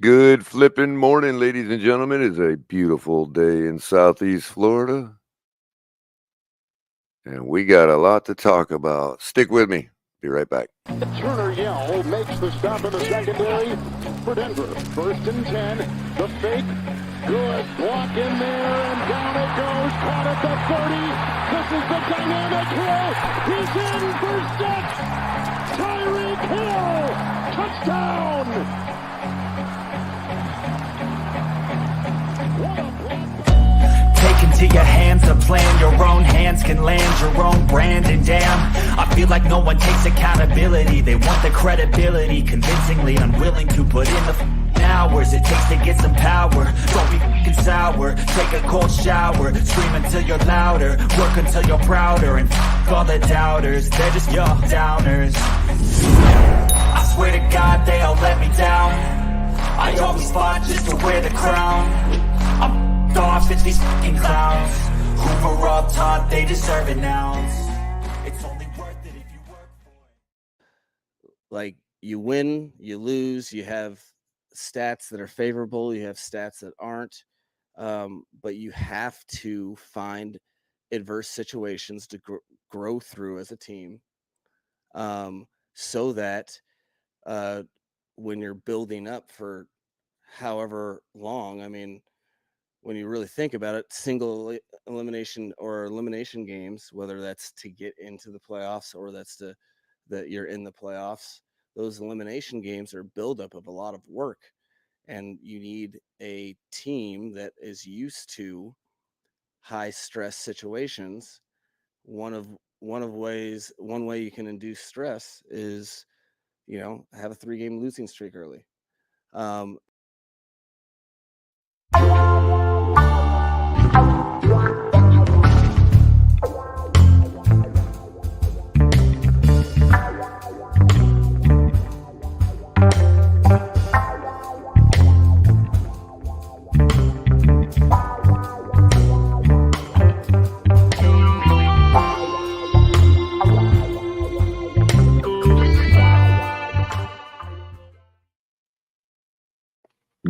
Good flipping morning, ladies and gentlemen. It's a beautiful day in Southeast Florida, and we got a lot to talk about. Stick with me. Be right back. Turner Yell makes the stop in the secondary for Denver. 1st and 10. The fake. Good. Block in there, and down it goes. Caught at the 30. This is the dynamic Hill. He's in for 6. Tyreek Hill. Touchdown. What a block. Take into your hands a plan. Your own hands can land your own brand. And damn, I feel like no one takes accountability. They want the credibility, convincingly unwilling to put in the hours it takes to get some power. Don't be f***ing sour. Take a cold shower. Scream until you're louder. Work until you're prouder. And f*** all the doubters. They're just your downers. I swear to God they all let me down. I always fought just to wear the crown. I'm off, it's these fucking clowns who were all taught they deserve it now. It's only worth it if you work for it. Like, you win, you lose, you have stats that are favorable, you have stats that aren't, but you have to find adverse situations to grow through as a team, so that when you're building up for however long, I mean, when you really think about it, single elimination or elimination games, whether that's to get into the playoffs or that's that you're in the playoffs, those elimination games are buildup of a lot of work, and you need a team that is used to high stress situations. One way you can induce stress is, have a 3-game losing streak early.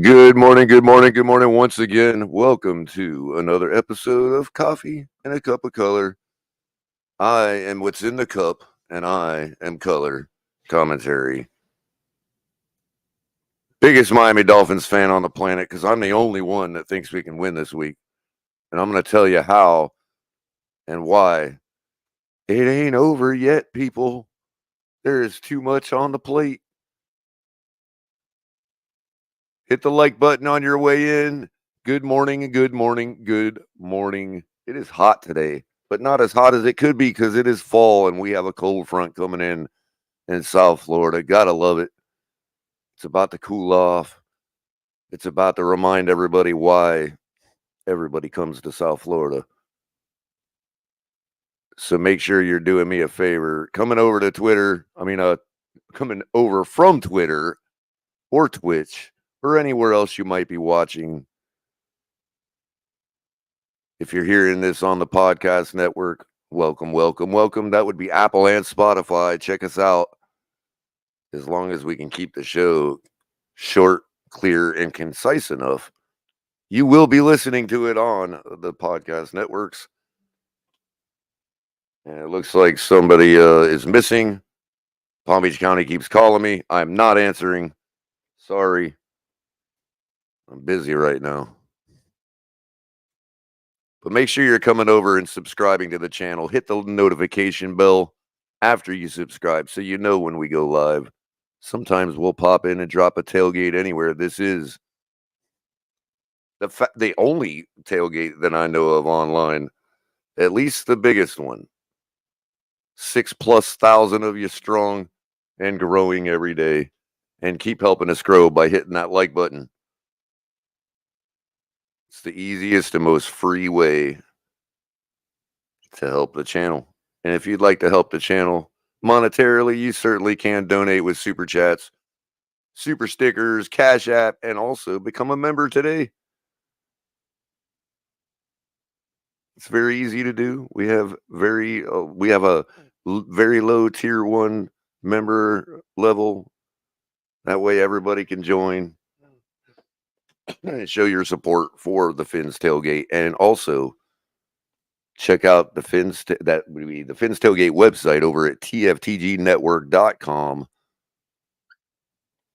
Good morning, good morning, good morning. Once again, welcome to another episode of Coffee and a Cup of Color. I am what's in the cup, and I am Color Commentary. Biggest Miami Dolphins fan on the planet, because I'm the only one that thinks we can win this week. And I'm going to tell you how and why. It ain't over yet, people. There is too much on the plate. Hit the like button on your way in. Good morning, good morning, good morning. It is hot today, but not as hot as it could be because it is fall and we have a cold front coming in South Florida. Gotta love it. It's about to cool off. It's about to remind everybody why everybody comes to South Florida. So make sure you're doing me a favor. Coming over to Twitter, coming over from Twitter or Twitch or anywhere else you might be watching. If you're hearing this on the podcast network, welcome, welcome, welcome. That would be Apple and Spotify. Check us out. As long as we can keep the show short, clear, and concise enough, you will be listening to it on the podcast networks. And it looks like somebody is missing. Palm Beach County keeps calling me. I'm not answering. Sorry. I'm busy right now. But make sure you're coming over and subscribing to the channel. Hit the notification bell after you subscribe so you know when we go live. Sometimes we'll pop in and drop a tailgate anywhere. This is the only tailgate that I know of online, at least the biggest one. 6+ thousand of you strong and growing every day. And keep helping us grow by hitting that like button. It's the easiest and most free way to help the channel. And if you'd like to help the channel monetarily, you certainly can donate with super chats, super stickers, Cash App, and also become a member today. It's very easy to do. We have a very low tier 1 member level. That way everybody can join. show your support for the Fins Tailgate, and also check out the Fins Tailgate website over at tftgnetwork.com.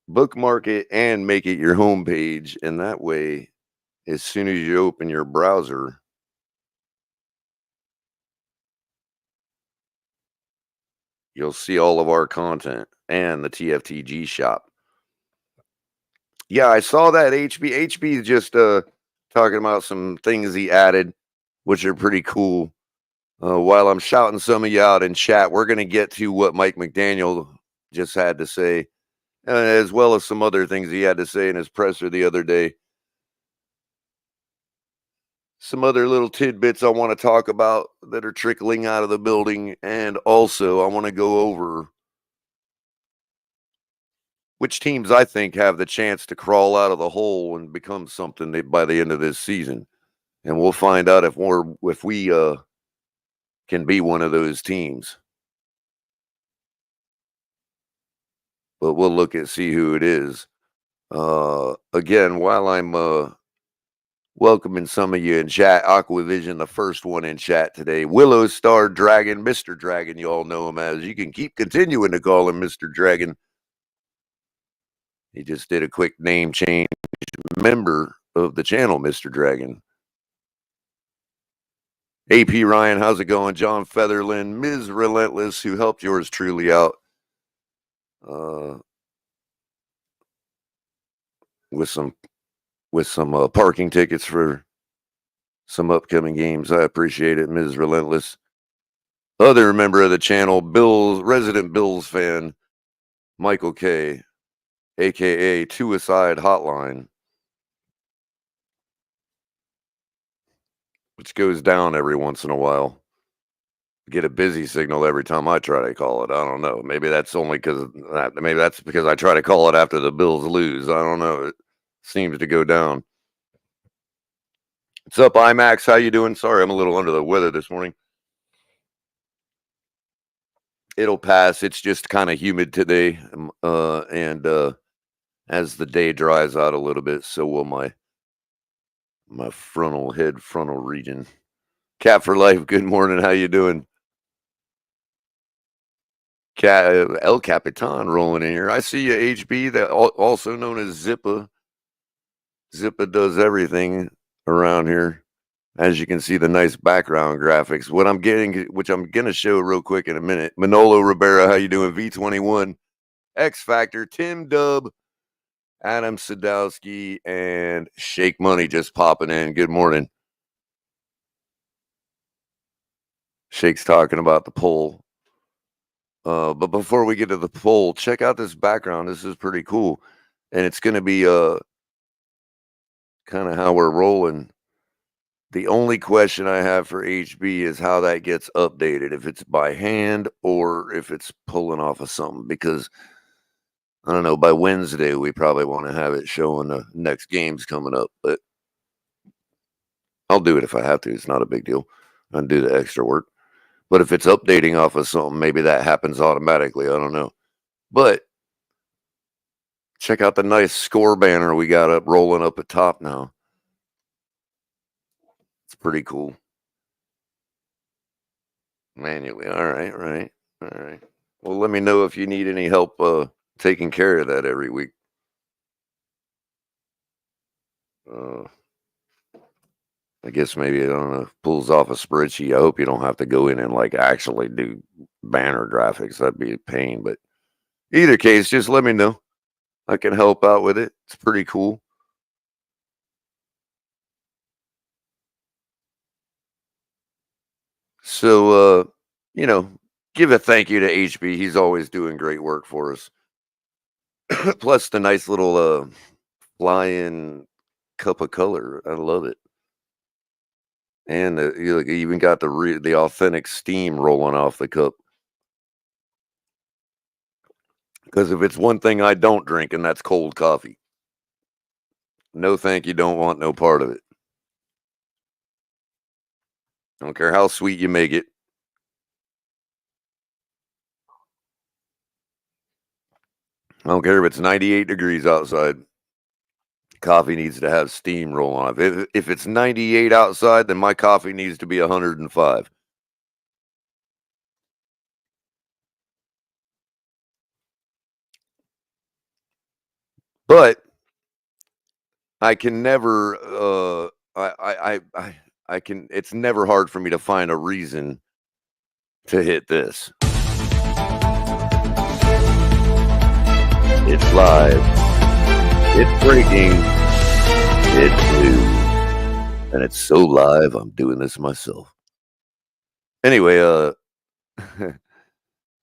Bookmark it and make it your homepage, and that way, as soon as you open your browser, you'll see all of our content and the TFTG shop. Yeah, I saw that HB is just talking about some things he added, which are pretty cool. While I'm shouting some of you out in chat, we're going to get to what Mike McDaniel just had to say, as well as some other things he had to say in his presser the other day. Some other little tidbits I want to talk about that are trickling out of the building, and also I want to go over which teams I think have the chance to crawl out of the hole and become something by the end of this season. And we'll find out if we can be one of those teams. But we'll look and see who it is. Again, while I'm welcoming some of you in chat, Aquavision, the first one in chat today, Willow Star Dragon, Mr. Dragon, you all know him as. You can keep continuing to call him Mr. Dragon. He just did a quick name change. Member of the channel, Mr. Dragon. AP Ryan, how's it going? John Featherland, Ms. Relentless, who helped yours truly out with some parking tickets for some upcoming games. I appreciate it, Ms. Relentless. Other member of the channel, resident Bills fan, Michael K, aka Suicide Hotline, which goes down every once in a while. Get a busy signal every time I try to call it. I don't know. Maybe that's because I try to call it after the Bills lose. I don't know. It seems to go down. What's up, IMAX? How you doing? Sorry, I'm a little under the weather this morning. It'll pass. It's just kind of humid today, and as the day dries out a little bit, so will my frontal region. Cat for life. Good morning. How you doing? El Capitan rolling in here. I see you, HB, that also known as Zippa. Zippa does everything around here. As you can see, the nice background graphics. What I'm getting, which I'm going to show real quick in a minute. Manolo Rivera, how you doing? V21, X Factor, Tim Dub, Adam Sadowski, and Shake Money just popping in. Good morning. Shake's talking about the poll. But before we get to the poll, check out this background. This is pretty cool. And it's going to be kind of how we're rolling. The only question I have for HB is how that gets updated, if it's by hand or if it's pulling off of something, because I don't know, by Wednesday, we probably want to have it showing the next games coming up, but I'll do it if I have to. It's not a big deal. I'll do the extra work. But if it's updating off of something, maybe that happens automatically. I don't know. But check out the nice score banner we got up rolling up at top now. It's pretty cool. Manually. All right. Well, let me know if you need any help taking care of that every week. I guess maybe, I don't know, pulls off a spreadsheet. I hope you don't have to go in and like actually do banner graphics. That'd be a pain. But either case, just let me know. I can help out with it. It's pretty cool. So, give a thank you to HB. He's always doing great work for us. Plus the nice little fly-in cup of color. I love it. And you even got the authentic steam rolling off the cup. Because if it's one thing I don't drink, and that's cold coffee. No thank you, don't want no part of it. I don't care how sweet you make it. I don't care if it's 98 degrees outside. Coffee needs to have steam roll on it. If it's 98 outside, then my coffee needs to be 105. But I can never I can it's never hard for me to find a reason to hit this. It's live. It's breaking. It's new. And it's so live, I'm doing this myself. Anyway,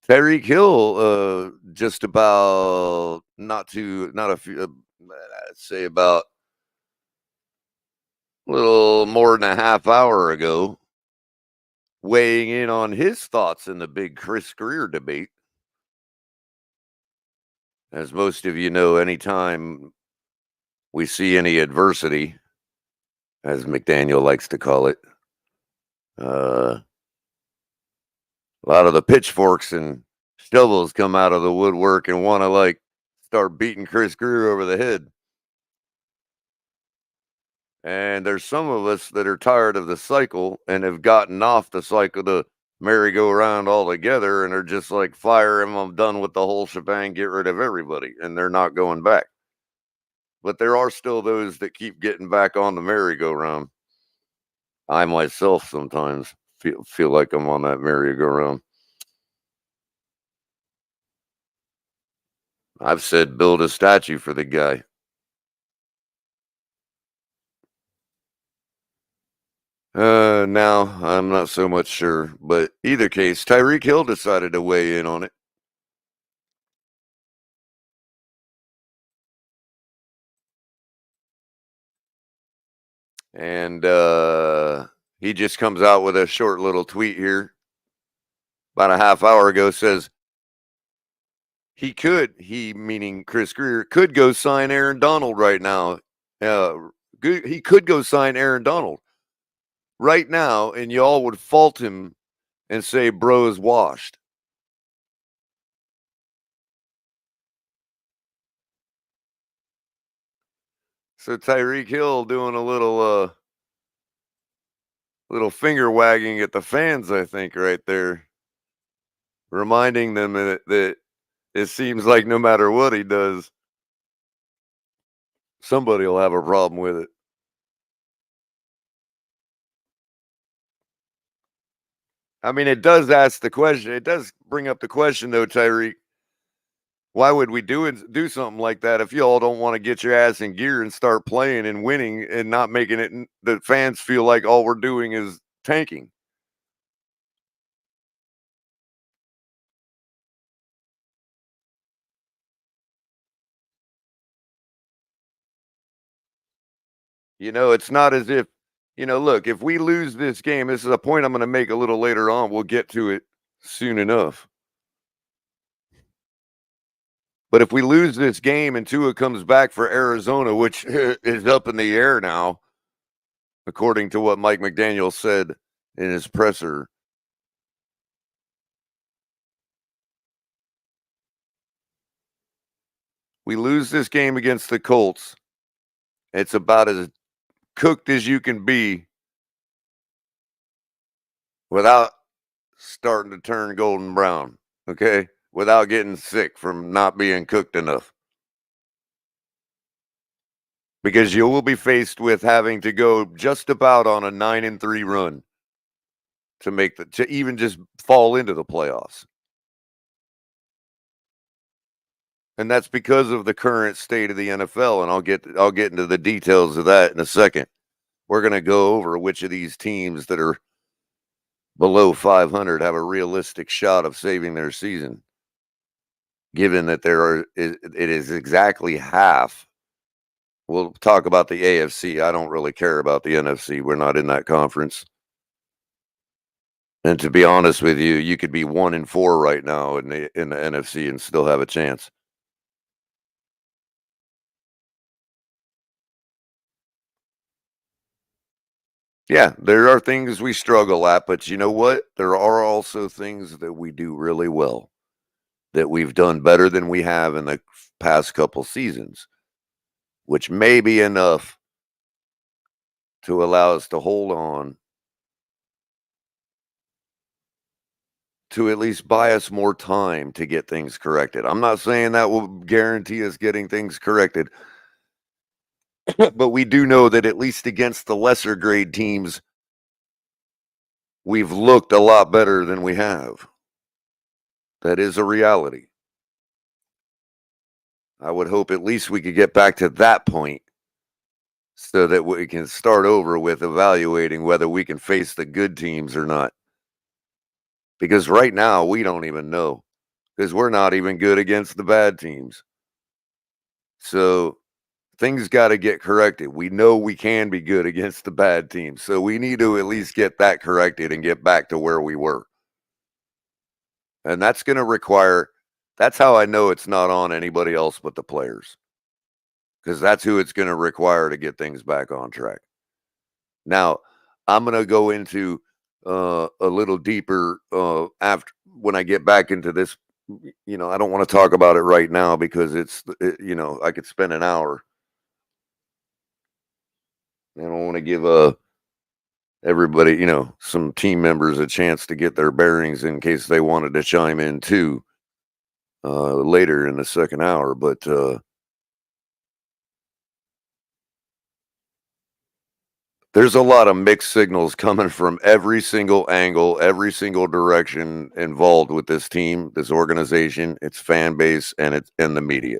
Tyreek Hill, just about not a few, I'd say about a little more than a half hour ago, weighing in on his thoughts in the big Chris Greer debate. As most of you know, anytime we see any adversity, as McDaniel likes to call it, a lot of the pitchforks and shovels come out of the woodwork and want to start beating Chris Greer over the head. And there's some of us that are tired of the cycle and have gotten off the cycle to merry-go-round altogether and are just like, fire him, I'm done with the whole shebang, get rid of everybody, and they're not going back. But there are still those that keep getting back on the merry-go-round. I myself sometimes feel like I'm on that merry-go-round. I've said build a statue for the guy. Now I'm not so much sure, but either case, Tyreek Hill decided to weigh in on it. And he just comes out with a short little tweet here about a half hour ago, says he meaning Chris Greer, could go sign Aaron Donald right now. He could go sign Aaron Donald right now, and y'all would fault him and say bro is washed. So Tyreek Hill doing a little finger wagging at the fans, I think, right there, reminding them that it seems like no matter what he does, somebody will have a problem with it. I mean, it does ask the question. It does bring up the question, though, Tyreek. Why would we do something like that if you all don't want to get your ass in gear and start playing and winning and not making it the fans feel like all we're doing is tanking? It's not as if, look, if we lose this game, this is a point I'm going to make a little later on. We'll get to it soon enough. But if we lose this game and Tua comes back for Arizona, which is up in the air now, according to what Mike McDaniel said in his presser, we lose this game against the Colts, it's about as cooked as you can be without starting to turn golden brown, okay? Without getting sick from not being cooked enough. Because you will be faced with having to go just about on a 9-3 run to even just fall into the playoffs. And that's because of the current state of the NFL, and I'll get into the details of that in a second. We're going to go over which of these teams that are below 500 have a realistic shot of saving their season, given that it is exactly half. We'll talk about the AFC. I don't really care about the NFC. We're not in that conference. And to be honest with you, you could be 1-4 right now in the NFC and still have a chance. Yeah, there are things we struggle at, but you know what? There are also things that we do really well, that we've done better than we have in the past couple seasons. which may be enough to allow us to hold on, to at least buy us more time to get things corrected. I'm not saying that will guarantee us getting things corrected, but we do know that at least against the lesser grade teams, we've looked a lot better than we have. That is a reality. I would hope at least we could get back to that point so that we can start over with evaluating whether we can face the good teams or not. Because right now, we don't even know, because we're not even good against the bad teams. So things got to get corrected. We know we can be good against the bad teams. So we need to at least get that corrected and get back to where we were. And that's going to require, that's how I know it's not on anybody else but the players, because that's who it's going to require to get things back on track. Now, I'm going to go into a little deeper after, when I get back into this. I don't want to talk about it right now because I could spend an hour. I don't want to give everybody, some team members a chance to get their bearings in case they wanted to chime in too later in the second hour. But there's a lot of mixed signals coming from every single angle, every single direction involved with this team, this organization, its fan base, and the media.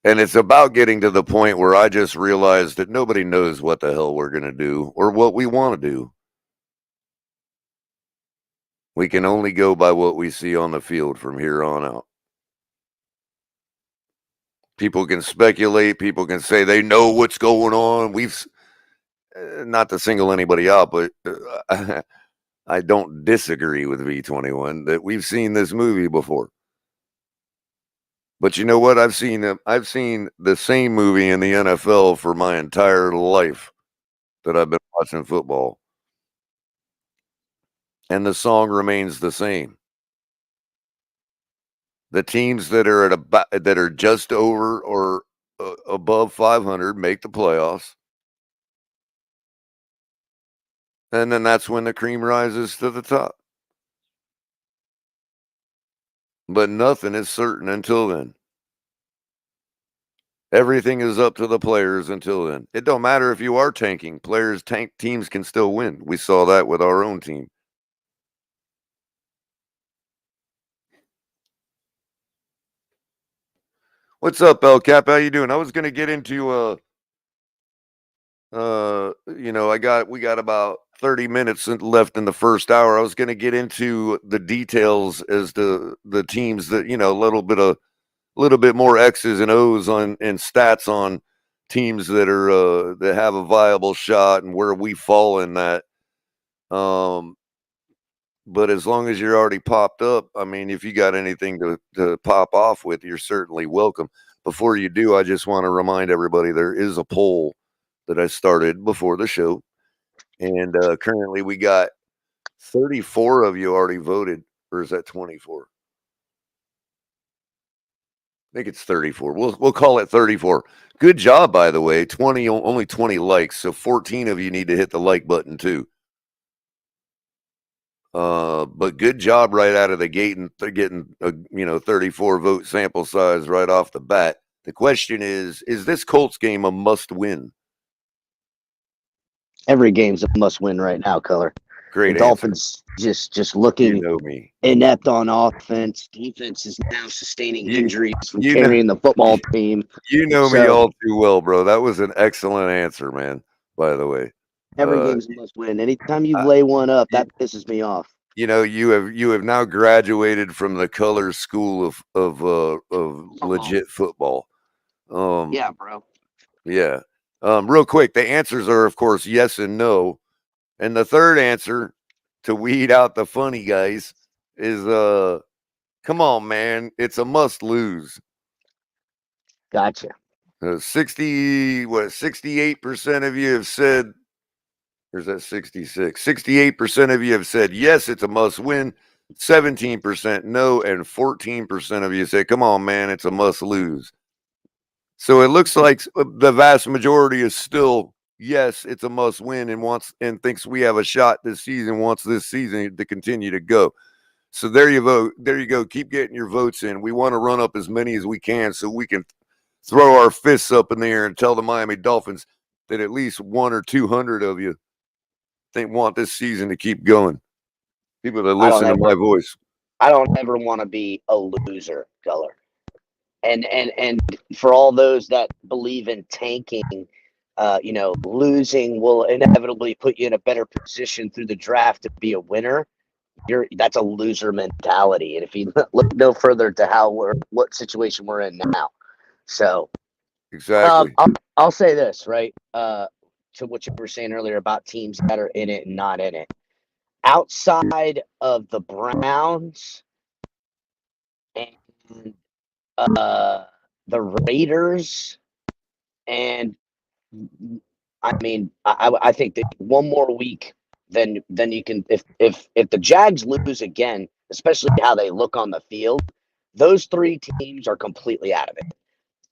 And it's about getting to the point where I just realized that nobody knows what the hell we're going to do or what we want to do. We can only go by what we see on the field from here on out. People can speculate. People can say they know what's going on. We've, not to single anybody out, but I don't disagree with V21 that we've seen this movie before. But you know what? I've seen the same movie in the NFL for my entire life that I've been watching football. And the song remains the same. The teams that are that are just over or above 500 make the playoffs. And then that's when the cream rises to the top. But nothing is certain until then. Everything is up to the players until then. It don't matter if you are tanking. Teams can still win. We saw that with our own team. What's up, El Cap? How you doing? I was going to get into we got about 30 minutes left in the first hour. I was going to get into the details as to the teams that, a little bit more X's and O's and stats on teams that are that have a viable shot and where we fall in that. But as long as you're already popped up, I mean, if you got anything to pop off with, you're certainly welcome. Before you do, I just want to remind everybody there is a poll that I started before the show. And currently we got 34 of you already voted. Or is that 24? I think it's 34. We'll call it 34. Good job, by the way. Only 20 likes. So 14 of you need to hit the like button too. But good job right out of the gate and getting a 34 vote sample size right off the bat. The question is this Colts game a must win? Every game's a must win right now, Culler. Great. The Dolphins just looking inept on offense. Defense is now sustaining injuries from carrying the football team. You know me all too well, bro. That was an excellent answer, man, by the way. Every game's a must win. Anytime you lay one up, that pisses me off. You have now graduated from the Culler school of legit football. Yeah, bro. Yeah. Real quick, the answers are, of course, yes and no. And the third answer, to weed out the funny guys, is come on, man. It's a must lose. Gotcha. 68% of you have said, or is that 66? 68% of you have said yes, it's a must win. 17% no, and 14% of you say, come on, man, it's a must lose. So it looks like the vast majority is still, yes, it's a must win and thinks we have a shot this season, wants this season to continue to go. So there you vote. There you go. Keep getting your votes in. We want to run up as many as we can so we can throw our fists up in the air and tell the Miami Dolphins that at least 100 or 200 of you want this season to keep going. People that listen to my voice. I don't ever want to be a loser, Culler. And for all those that believe in tanking, losing will inevitably put you in a better position through the draft to be a winner. That's a loser mentality. And if you look no further to what situation we're in now. So exactly. I'll say this, right? To what you were saying earlier about teams that are in it and not in it. Outside of the Browns and the Raiders, and I mean, I think that one more week, then you can. If the Jags lose again, especially how they look on the field, those three teams are completely out of it.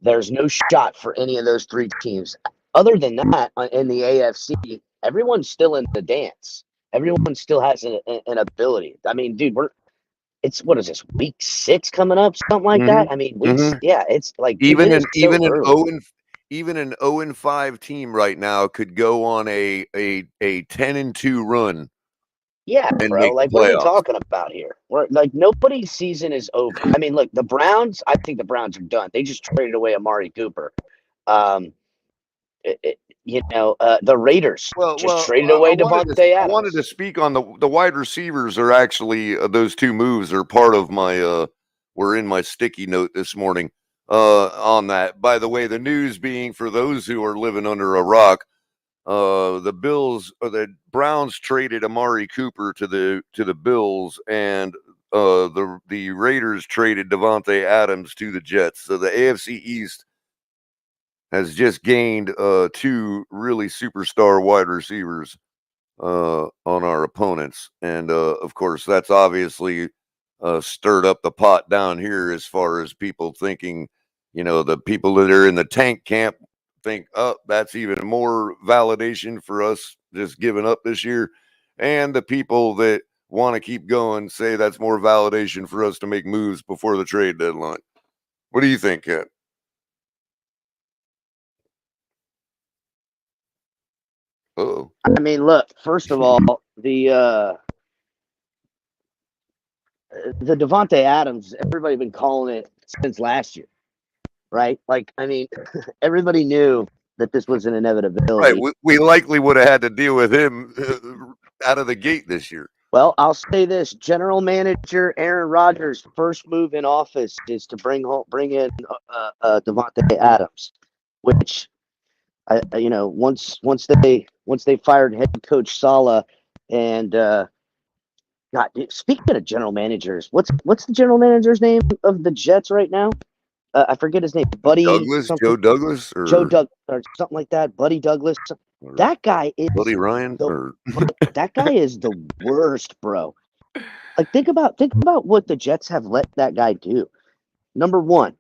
There's no shot for any of those three teams. Other than that, in the AFC, everyone's still in the dance. Everyone still has an ability. I mean, dude, what is this, week 6 coming up, something like that? I mean, it's like even an 0-5 team right now could go on a 10-2 run. Yeah, bro. Like, what are we talking about here? We're like, nobody's season is over. I mean, look, the Browns. I think the Browns are done. They just traded away Amari Cooper. The Raiders just traded away Devontae Adams. I wanted to speak on the wide receivers. Are actually those two moves are part of my. Were in my sticky note this morning. On that. By the way, the news being for those who are living under a rock. The Browns traded Amari Cooper to the Bills, and the Raiders traded Devontae Adams to the Jets. So the AFC East has just gained 2 really superstar wide receivers on our opponents, and of course that's obviously stirred up the pot down here as far as people thinking, the people that are in the tank camp think, oh, that's even more validation for us just giving up this year. And the people that want to keep going say that's more validation for us to make moves before the trade deadline. What do you think, Ken? Uh-oh. I mean, look, first of all, the Devontae Adams, everybody been calling it since last year, right? Like, I mean, everybody knew that this was an inevitability. Right. We likely would have had to deal with him out of the gate this year. Well, I'll say this: General Manager Aaron Rodgers' first move in office is to bring in Devontae Adams, which, once they fired head coach Saleh, and God, speaking of general managers, what's the general manager's name of the Jets right now? I forget his name. Joe Douglas, or or something like that. Buddy Douglas. That guy is Buddy Ryan. That guy is the worst, bro. Like, think about what the Jets have let that guy do. Number one,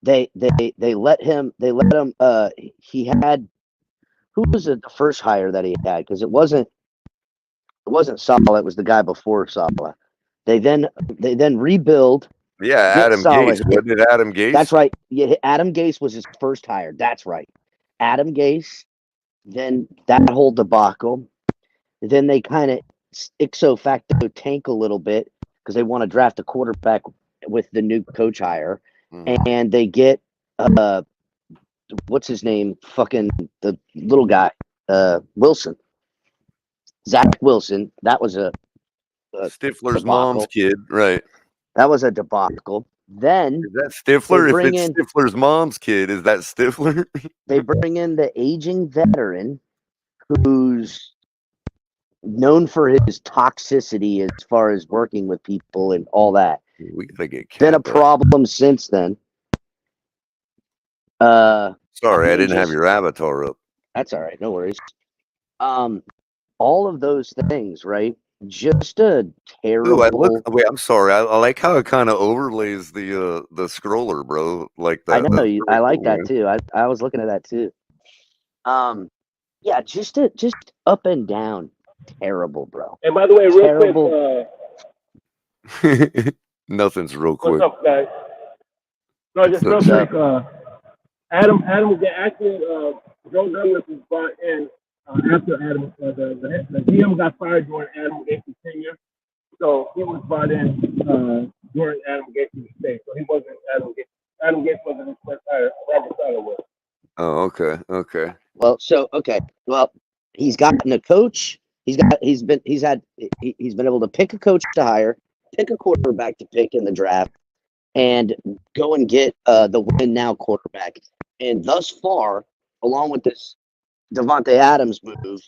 they let him. He had, who was the first hire that he had? Because it wasn't Saleh. It was the guy before Saleh. They then rebuild. Yeah, Adam Gase. What did Adam Gase? That's right. Yeah, Adam Gase was his first hire. That's right. Adam Gase. Then that whole debacle. Then they kind of ipso facto tank a little bit because they want to draft a quarterback with the new coach hire, and they get what's his name? Fucking the little guy, Wilson. Zach Wilson. That was a Stifler's mom's kid, right? That was a debacle. Then is that Stifler? If it's Stifler's mom's kid, is that Stifler? They bring in the aging veteran who's known for his toxicity as far as working with people and all that. We gotta get been a problem since then. Sorry, I didn't have your avatar up. That's all right, no worries. All of those things, right? just a Ooh, I look. terrible. Wait, I'm sorry. I like how it kind of overlays the scroller, bro. Like I that. know That's you. I really like cool, that man. too. I was looking at that too. Yeah, just up and down, terrible, bro. And by the way, real quick, Terrible. Nothing's real what's quick. up, guys? No, just real What's quick. up? Adam actually, Joe Douglas was brought in after Adam. The GM got fired during Adam Gates' tenure, so he was brought in during Adam Gates' stay. So he wasn't Adam Gates. Adam Gates wasn't his first hire. Robert Sala was. Oh, okay, okay. Well, so okay. Well, he's gotten a coach. He's been able to pick a coach to hire, pick a quarterback to pick in the draft, and go and get the win now quarterback. And thus far, along with this Devontae Adams move,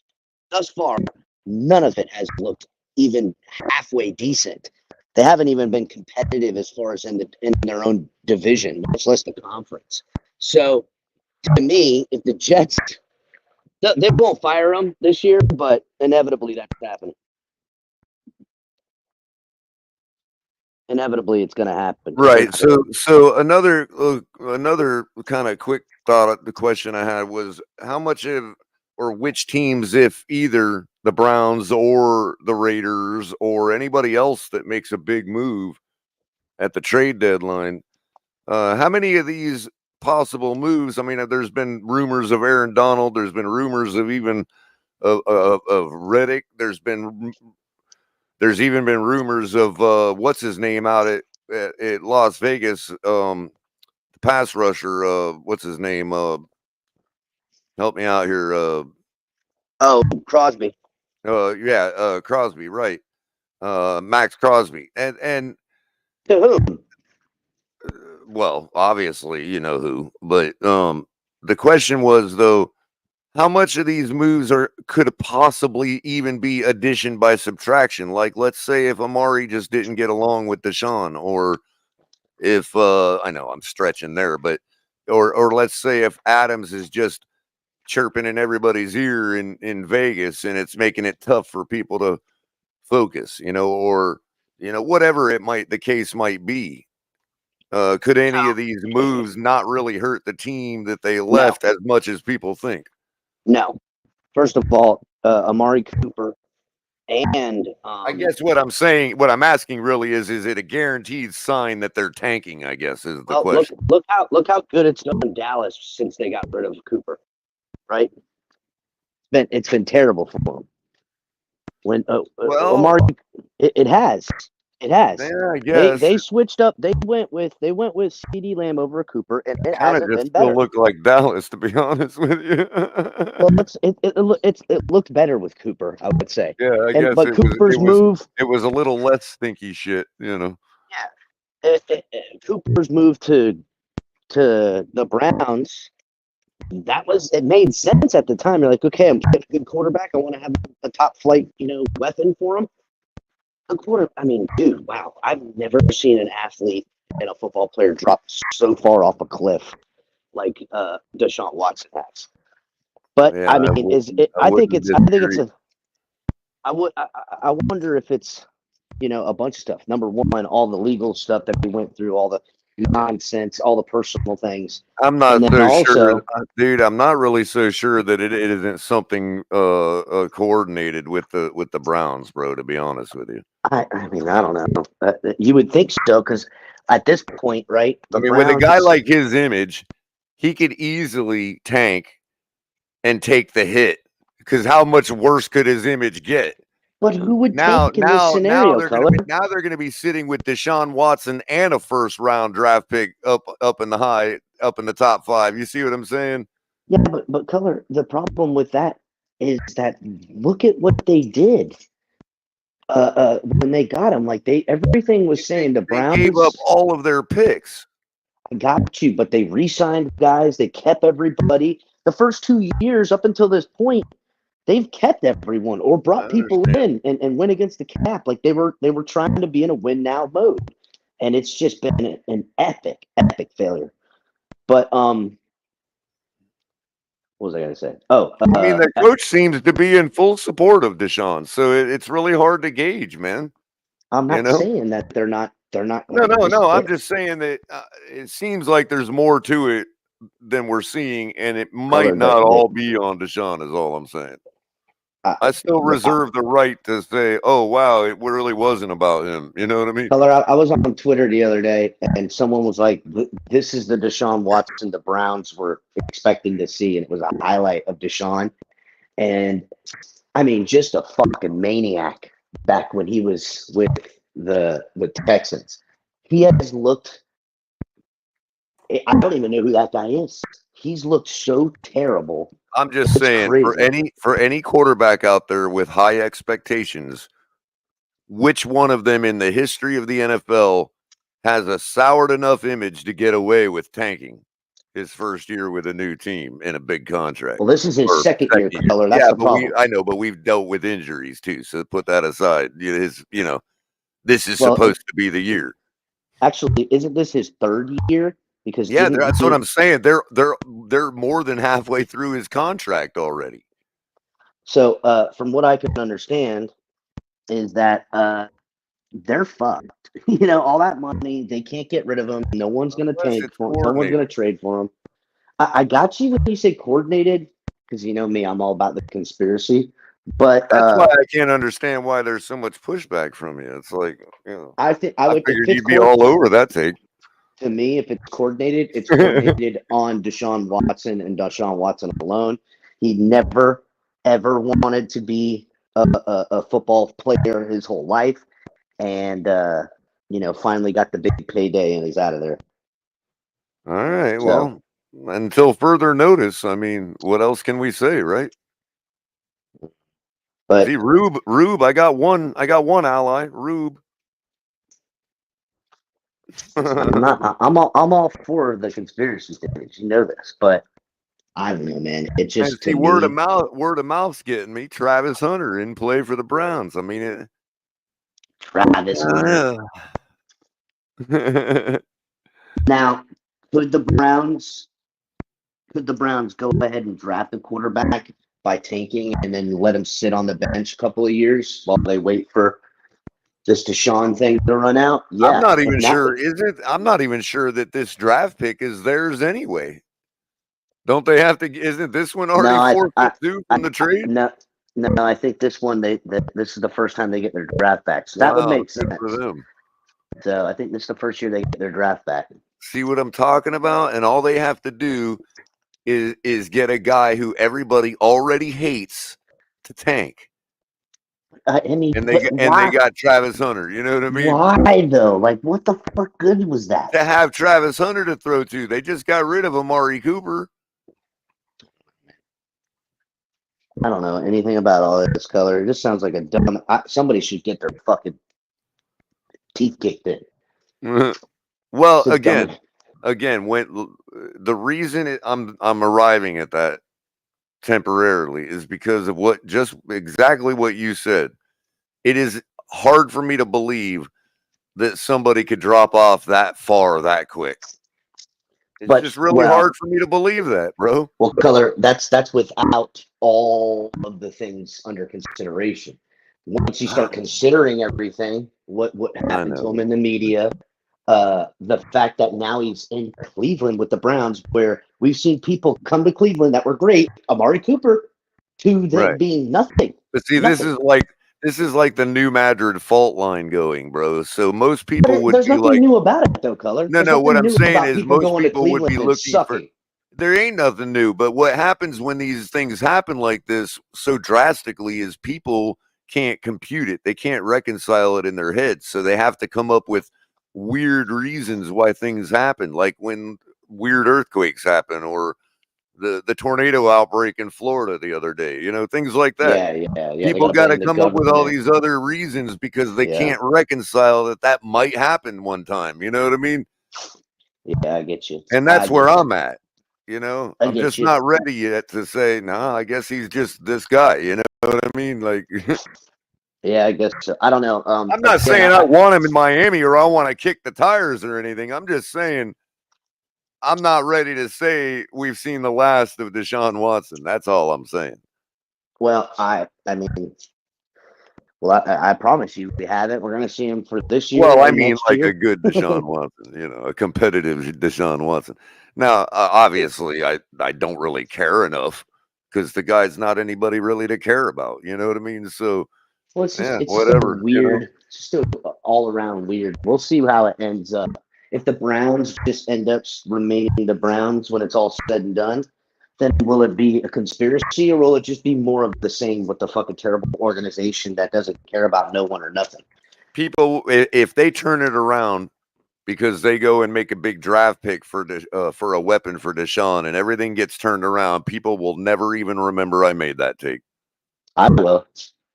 thus far, none of it has looked even halfway decent. They haven't even been competitive as far as in their own division, much less the conference. So to me, if the Jets, they won't fire him this year, but inevitably that's happening. Inevitably, it's going to happen. Right. So another kind of quick thought. The question I had was how much of or which teams, if either the Browns or the Raiders or anybody else that makes a big move at the trade deadline, how many of these possible moves? I mean, there's been rumors of Aaron Donald. There's been rumors of even of Reddick. There's even been rumors of what's his name out at Las Vegas, the pass rusher. What's his name? Help me out here. Crosby. Yeah, Crosby, right? Max Crosby, and To whom? well, obviously you know who, but the question was though, how much of these moves could possibly even be addition by subtraction? Like, let's say if Amari just didn't get along with Deshaun, or if I know I'm stretching there, but or let's say if Adams is just chirping in everybody's ear in Vegas and it's making it tough for people to focus, or whatever the case might be. Could any of these moves not really hurt the team that they left as much as people think? No. First of all, Amari Cooper and I guess what I'm asking really is it a guaranteed sign that they're tanking? I guess is the question. look how good it's done in Dallas since they got rid of Cooper, right? It's been terrible for them. When Amari, it has. Yeah, I guess they switched up. They went with CeeDee Lamb over Cooper, and it kind of hasn't just been still better. look like Dallas, to be honest with you. Well, it looked better with Cooper, I would say. Yeah, I guess but Cooper's move. It was a little less stinky shit, Yeah, Cooper's move to the Browns. It made sense at the time. You're like, okay, I'm getting a good quarterback. I want to have a top flight, weapon for him. I mean, dude, wow. I've never seen an athlete and a football player drop so far off a cliff like Deshaun Watson has. But yeah, I mean, I wonder if it's a bunch of stuff. Number one, all the legal stuff that we went through, all the nonsense, all the personal things. I'm not and then so also, sure, dude. I'm not really so sure that it isn't something coordinated with the Browns, bro. To be honest with you, I mean, I don't know. You would think so, because at this point, right? I mean, with a guy like his image, he could easily tank and take the hit. Because how much worse could his image get? But who would tank in this scenario, Culler? Now they're gonna be sitting with Deshaun Watson and a first round draft pick up in the top 5. You see what I'm saying? Yeah, but Culler, the problem with that is that look at what they did. When they got him, like everything was saying the Browns gave up all of their picks. I got you, but they re-signed guys. They kept everybody. The first 2 years up until this point, they've kept everyone or brought people in and went against the cap. Like they were trying to be in a win now mode, and it's just been an epic failure. But What was I going to say? Oh, I mean, the coach seems to be in full support of Deshaun, so it's really hard to gauge, man. I'm You not know? saying that they're not. No. I'm just saying that it seems like there's more to it than we're seeing, and it might Color, not all be on Deshaun. Is all I'm saying. I still reserve the right to say, "Oh, wow, it really wasn't about him." You know what I mean? Color, I was on Twitter the other day, and someone was like, "This is the Deshaun Watson the Browns were expecting to see," and it was a highlight of Deshaun. And I mean, just a fucking maniac back when he was with the Texans. He has looked. I don't even know who that guy is. He's looked so terrible. I'm just It's saying, crazy. for any quarterback out there with high expectations, which one of them in the history of the NFL has a soured enough image to get away with tanking his first year with a new team in a big contract? Well, this is his Or second year, second year. Color. That's Yeah, the problem. I know, but we've dealt with injuries too. So put that aside. This is Well, supposed to be the year. actually, isn't this his third year? Because Yeah, that's what I'm saying. They're more than halfway through his contract already. So, from what I can understand, is that they're fucked. All that money, they can't get rid of him. No one's going to Unless tank it's for him. No one's going coordinated. to trade for him. I got you when you say coordinated, because you know me, I'm all about the conspiracy. But That's why I can't understand why there's so much pushback from you. It's like, I think I if figured it's you'd be all over that take. to me, if it's coordinated on Deshaun Watson and Deshaun Watson alone. He never ever wanted to be a football player his whole life, and finally got the big payday and is out of there. All right. So, Well, until further notice, I mean, what else can we say, right? but See, Rube, I got one ally, Rube. I'm all for the conspiracy theories. You know this, but I don't know, man. It And just see, to word of me, mouth's getting me. Travis Hunter in play for the Browns. I mean, Travis Hunter. Now, could the Browns go ahead and draft a quarterback by tanking and then let him sit on the bench a couple of years while they wait for this Deshaun thing to run out? Yeah, I'm not even and that sure. I'm not even sure that this draft pick is theirs anyway. Don't they have to? Isn't this one already forfeit too from the trade? no, I think this one this is the first time they get their draft back, so that would Wow, make good sense. for them. So I think this is the first year they get their draft back. See what I'm talking about? And all they have to do is get a guy who everybody already hates to tank. I mean, And but they got Travis Hunter. You know what I mean? why though? Like, what the fuck good was that? To have Travis Hunter to throw to. They just got rid of Amari Cooper. I don't know anything about all this, Color. It just sounds like a dumb. Somebody should get their fucking teeth kicked in. Well, So again, when the reason I'm arriving at that temporarily is because of exactly what you said. It is hard for me to believe that somebody could drop off that far that quick. It's just really hard for me to believe that, bro. Well, Color, that's without all of the things under consideration. Once you start considering everything, what happened to him in the media, the fact that now he's in Cleveland with the Browns, where we've seen people come to Cleveland that were great, Amari Cooper, to them being nothing. But see, nothing. this is like the new Madrid fault line going, bro. So most people would there's be nothing like, new about it, though, Color. no. What I'm saying is most people would be looking for. Sucking. There ain't nothing new. But what happens when these things happen like this so drastically is people can't compute it. They can't reconcile it in their heads. So they have to come up with weird reasons why things happen, like when weird earthquakes happen or the tornado outbreak in Florida the other day, things like that. Yeah. People got to come up with all these other reasons because they can't reconcile that might happen one time. You know what I mean? Yeah, I get you. And that's where I'm at. I'm just you. not ready yet to say, I guess he's just this guy. You know what I mean? Like, yeah, I guess so. I don't know. I'm not saying I want him in Miami or I want to kick the tires or anything. I'm just saying I'm not ready to say we've seen the last of Deshaun Watson. That's all I'm saying. Well, I mean, well, I promise you, we haven't. We're going to see him for this year. Well, I and mean, next like year. a good Deshaun Watson, a competitive Deshaun Watson. Now, obviously, I don't really care enough because the guy's not anybody really to care about. You know what I mean? So, Well, it's just yeah, it's just a whatever. weird, it's just a all around weird. We'll see how it ends up. If the Browns just end up remaining the Browns when it's all said and done, then will it be a conspiracy or will it just be more of the same with the fucking terrible organization that doesn't care about no one or nothing? People, if they turn it around because they go and make a big draft pick for a weapon for Deshaun and everything gets turned around, people will never even remember I made that take. I will,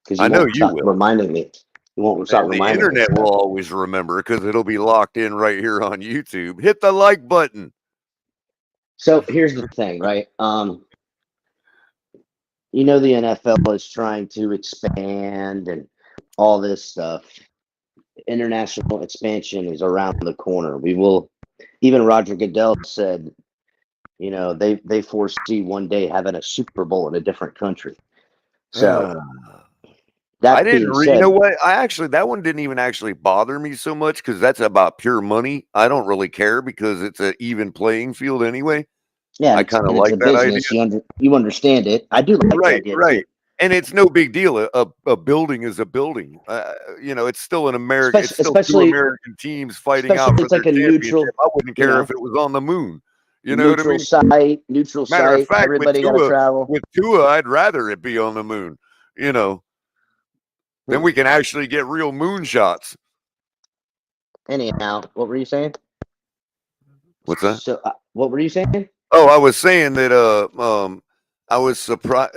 because I you know won't you stop will. reminding me. You won't stop And the reminding me. internet will always remember because it'll be locked in right here on YouTube. Hit the like button. So here's the thing, right? The NFL is trying to expand and all this stuff. International expansion is around the corner. We will. Even Roger Goodell said, they foresee one day having a Super Bowl in a different country. So I that didn't being you know said, what? That one didn't even actually bother me so much because that's about pure money. I don't really care because it's an even playing field anyway. yeah, I it's, kind of and it's like a that idea. business. You understand it. I do like the Right, idea right. too. And it's no big deal. A building is a building. It's still an American. It's still two Especially American teams fighting if out for it's their like a championship. neutral, I wouldn't care if it was on the moon. You know what I mean? neutral Matter of site. fact, Everybody got to travel. with Tua, I'd rather it be on the moon. Then we can actually get real moon shots. Anyhow, what were you saying? What's that? So, what were you saying? Oh, I was saying that I was surprised,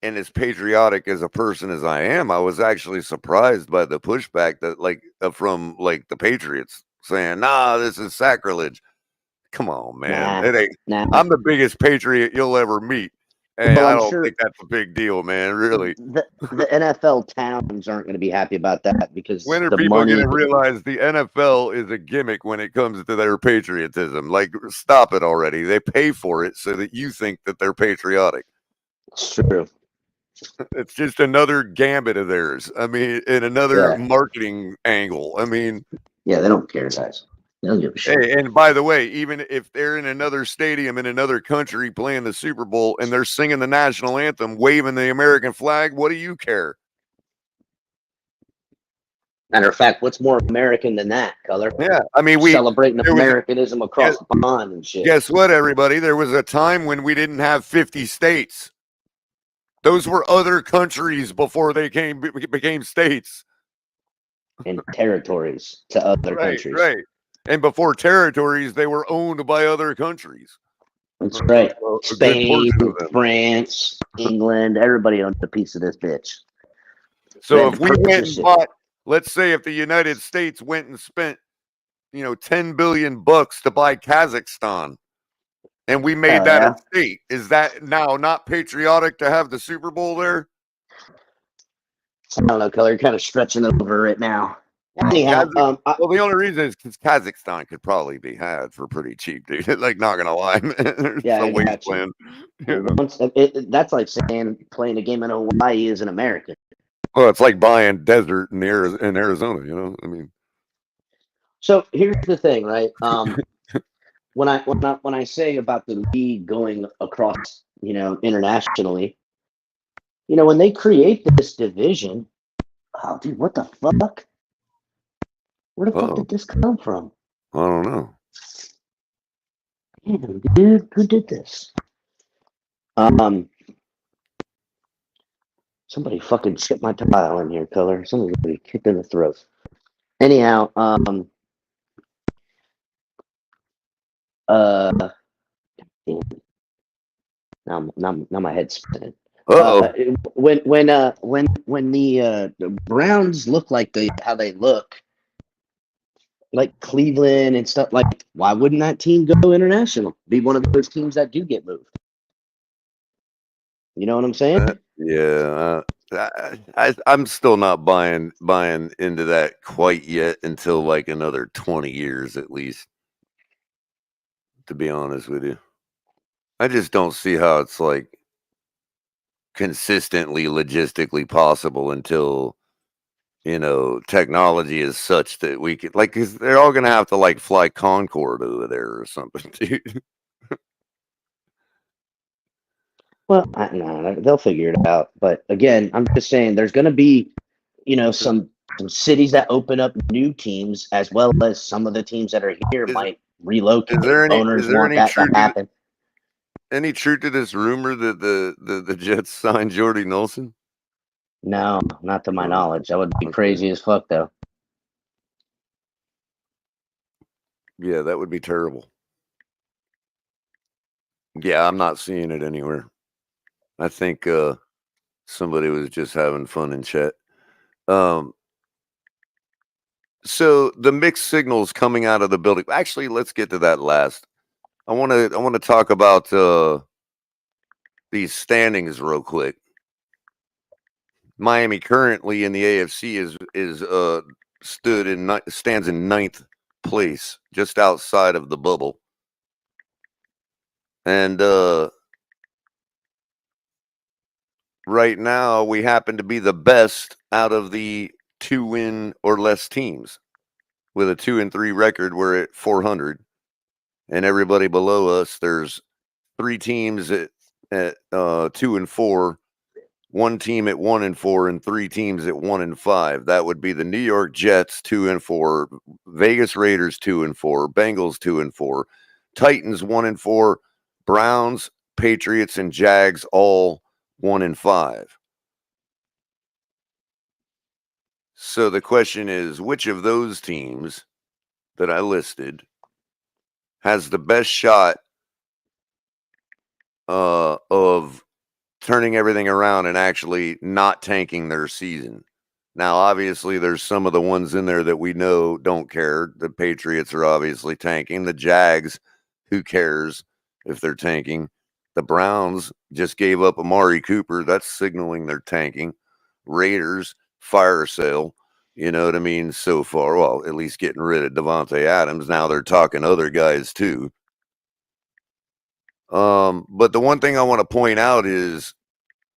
and as patriotic as a person as I am, I was actually surprised by the pushback that from the Patriots saying, "Nah, this is sacrilege." Come on, man. It ain't. Nah. I'm the biggest patriot you'll ever meet. And Well, I I'm don't sure think that's a big deal, man. Really. the NFL towns aren't going to be happy about that because When are the people going money. to realize the NFL is a gimmick when it comes to their patriotism? Stop it already. They pay for it so that you think that they're patriotic. It's true. It's just another gambit of theirs. I mean, in another marketing angle. I mean, yeah, they don't care, guys. They don't give a shit. hey, and by the way, even if they're in another stadium in another country playing the Super Bowl and they're singing the national anthem, waving the American flag, what do you care? Matter of fact, what's more American than that, Culler? Yeah, I mean, celebrating Americanism across the pond and shit. Guess what, everybody? There was a time when we didn't have 50 states. Those were other countries before they became states. And territories to other countries. Right. And before territories, they were owned by other countries. That's right. Spain, France, England, everybody owned a piece of this bitch. So if we went and bought, let's say if the United States went and spent, $10 billion to buy Kazakhstan, and we made that a state, is that now not patriotic to have the Super Bowl there? I don't know, Culler. You're kind of stretching over it now. Anyhow, well, the only reason is because Kazakhstan could probably be had for pretty cheap, dude. Not gonna lie, man. Yeah, a wasteland. That's like saying playing a game in Hawaii is an American. Well, it's like buying desert in Arizona. I mean. So here's the thing, right? When I say about the league going across, internationally, when they create this division, oh, dude, what the fuck? Where the fuck did this come from? I don't know. Damn, dude, who did this? Somebody fucking shit my tile in here, Culler. Somebody really kicked in the throat. Anyhow, now my head's spinning. When the Browns look like how they look, like Cleveland and stuff, like why wouldn't that team go international? Be one of those teams that do get moved. You know what I'm saying? Yeah, I'm still not buying into that quite yet until like another 20 years at least. to be honest with you. I just don't see how it's like consistently logistically possible until, you know, technology is such that we could, like, cause they're all gonna have to like fly Concorde over there or something, dude. Well, no, they'll figure it out. But again, I'm just saying there's going to be, some cities that open up new teams, as well as some of the teams that are here Is, might relocate. is there Owners want any that to truth to happen. any truth to this rumor that the Jets signed Jordy Nelson? No, not to my Oh, knowledge. That would be okay. crazy as fuck, though. Yeah, that would be terrible. Yeah, I'm not seeing it anywhere. I think somebody was just having fun in chat. So the mixed signals coming out of the building. Actually, let's get to that last. I want to talk about these standings real quick. Miami currently in the AFC stands in 9th place, just outside of the bubble. And right now we happen to be the best out of the 2-win or less teams. With a 2-3 record, we're at 400. And everybody below us, there's 3 teams at 2-4, 1 team at 1-4, and 3 teams at 1-5. That would be the New York Jets 2-4, Vegas Raiders 2-4, Bengals 2-4, Titans 1-4, Browns, Patriots, and Jags all 1-5. So the question is, which of those teams that I listed has the best shot of turning everything around and actually not tanking their season? Now, obviously, there's some of the ones in there that we know don't care. The Patriots are obviously tanking. The Jags, who cares if they're tanking? The Browns just gave up Amari Cooper. That's signaling they're tanking. Raiders, fire sale. You know what I mean? So far, well, at least getting rid of Devontae Adams. Now they're talking other guys too. But the one thing I want to point out is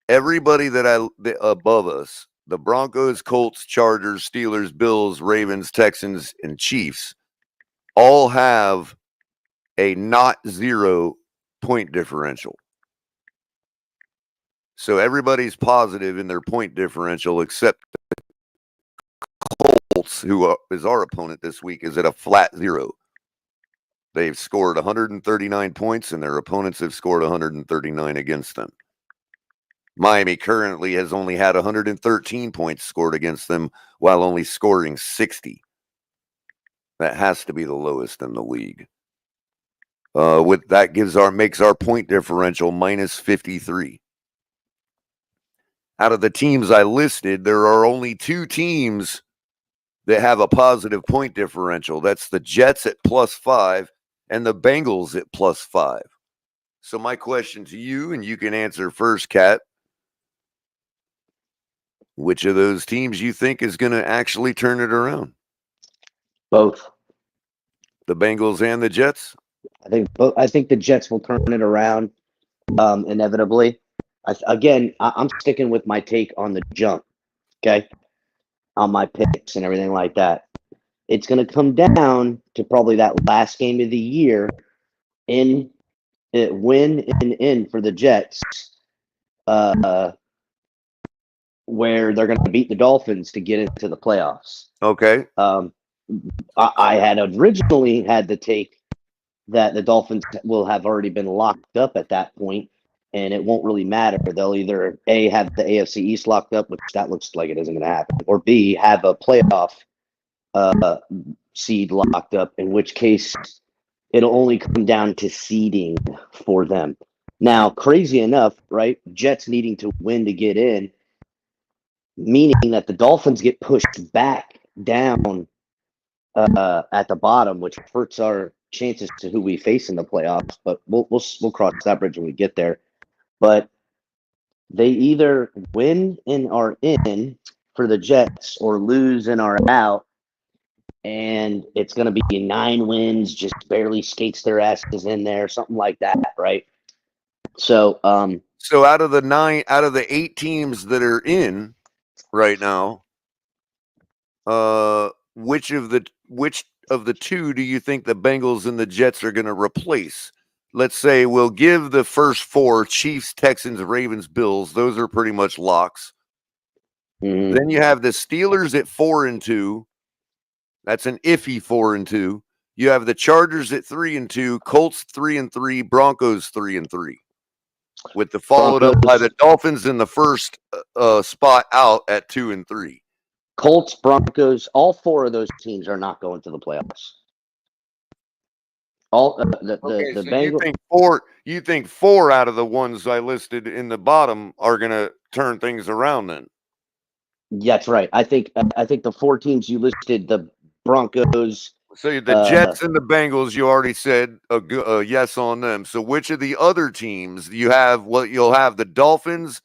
everybody above us, the Broncos, Colts, Chargers, Steelers, Bills, Ravens, Texans, and Chiefs, all have a not 0 point differential. So everybody's positive in their point differential except the Colts, who is our opponent this week, is at a flat 0. They've scored 139 points, and their opponents have scored 139 against them. Miami currently has only had 113 points scored against them while only scoring 60. That has to be the lowest in the league. With that makes our point differential minus 53. Out of the teams I listed, there are only 2 teams that have a positive point differential. That's the Jets at +5 and the Bengals at +5. So my question to you, and you can answer first, Kat, which of those teams you think is going to actually turn it around? Both. The Bengals and the Jets? I think the Jets will turn it around inevitably. I'm sticking with my take on the jump, okay, on my picks and everything like that. It's going to come down to probably that last game of the year win and in for the Jets, where they're going to beat the Dolphins to get into the playoffs. Okay. I had originally had the take that the Dolphins will have already been locked up at that point, and it won't really matter. They'll either A, have the AFC East locked up, which that looks like it isn't going to happen, or B, have a playoff seed locked up, in which case it'll only come down to seeding for them. Now, crazy enough, right? Jets needing to win to get in, meaning that the Dolphins get pushed back down at the bottom, which hurts our chances to who we face in the playoffs. But we'll cross that bridge when we get there. But they either win and are in for the Jets or lose and are out. and it's going to be 9 wins, just barely skates their asses in there, something like that, right? So, So out of the 8 teams that are in right now, which of the 2 do you think the Bengals and the Jets are going to replace? Let's say we'll give the first 4 Chiefs, Texans, Ravens, Bills. Those are pretty much locks. mhm. Then you have the Steelers at 4-2. That's an iffy 4-2. You have the Chargers at 3-2, Colts 3-3, Broncos 3-3. With the followed up by the Dolphins in the first spot out at 2-3. Colts, Broncos, all 4 of those teams are not going to the playoffs. All the So Bengals. you think 4 out of the ones I listed in the bottom are going to turn things around then? Yeah, that's right. I think the 4 teams you listed, the Broncos. So the Jets and the Bengals, you already said a yes on them. So which of the other teams you have? Well, you'll have the Dolphins,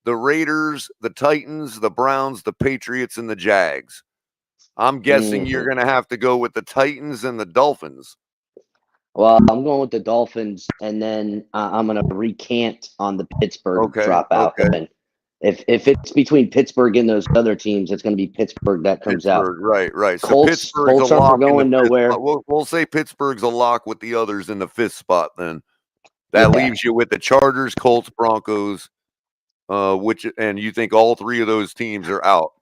the Raiders, the Titans, the Browns, the Patriots, and the Jags. I'm guessing you're going to have to go with the Titans and the Dolphins. Well, I'm going with the Dolphins, and then I'm going to recant on the Pittsburgh dropout. Okay. And if it's between Pittsburgh and those other teams, it's going to be Pittsburgh that comes out. Right. So Colts Pittsburgh's a aren't lock going nowhere. We'll say Pittsburgh's a lock with the others in the 5th spot then. That leaves you with the Chargers, Colts, Broncos, and you think all 3 of those teams are out.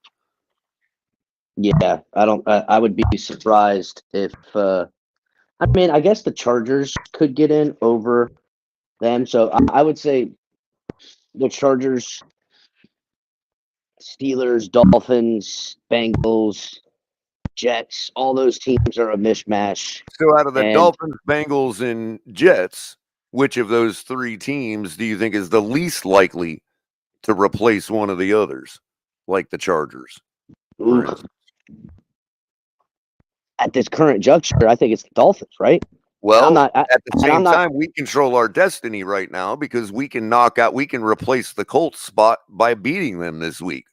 Yeah, I would be surprised if I guess the Chargers could get in over them. So I would say the Chargers, Steelers, Dolphins, Bengals, Jets, all those teams are a mishmash. So out of the Dolphins, Bengals, and Jets, which of those 3 teams do you think is the least likely to replace one of the others, like the Chargers? At this current juncture, I think it's the Dolphins, right? Well, at the same time, we control our destiny right now because we can replace the Colts spot by beating them this week.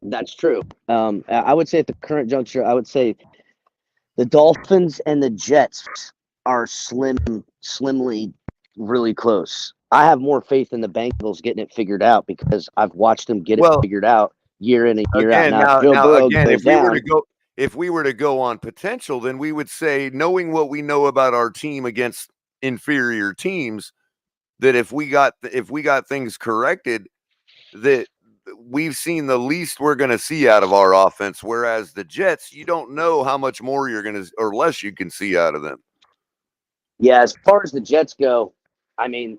That's true. I would say at the current juncture, I would say the Dolphins and the Jets are slimly really close. I have more faith in the Bengals getting it figured out because I've watched them get it figured out year in and year out. Now, Joe Burrow goes down. If we were to go on potential, then we would say, knowing what we know about our team against inferior teams, that if we got things corrected, that we've seen the least we're going to see out of our offense. Whereas the Jets, you don't know how much more you're going to or less you can see out of them. Yeah, as far as the Jets go, I mean,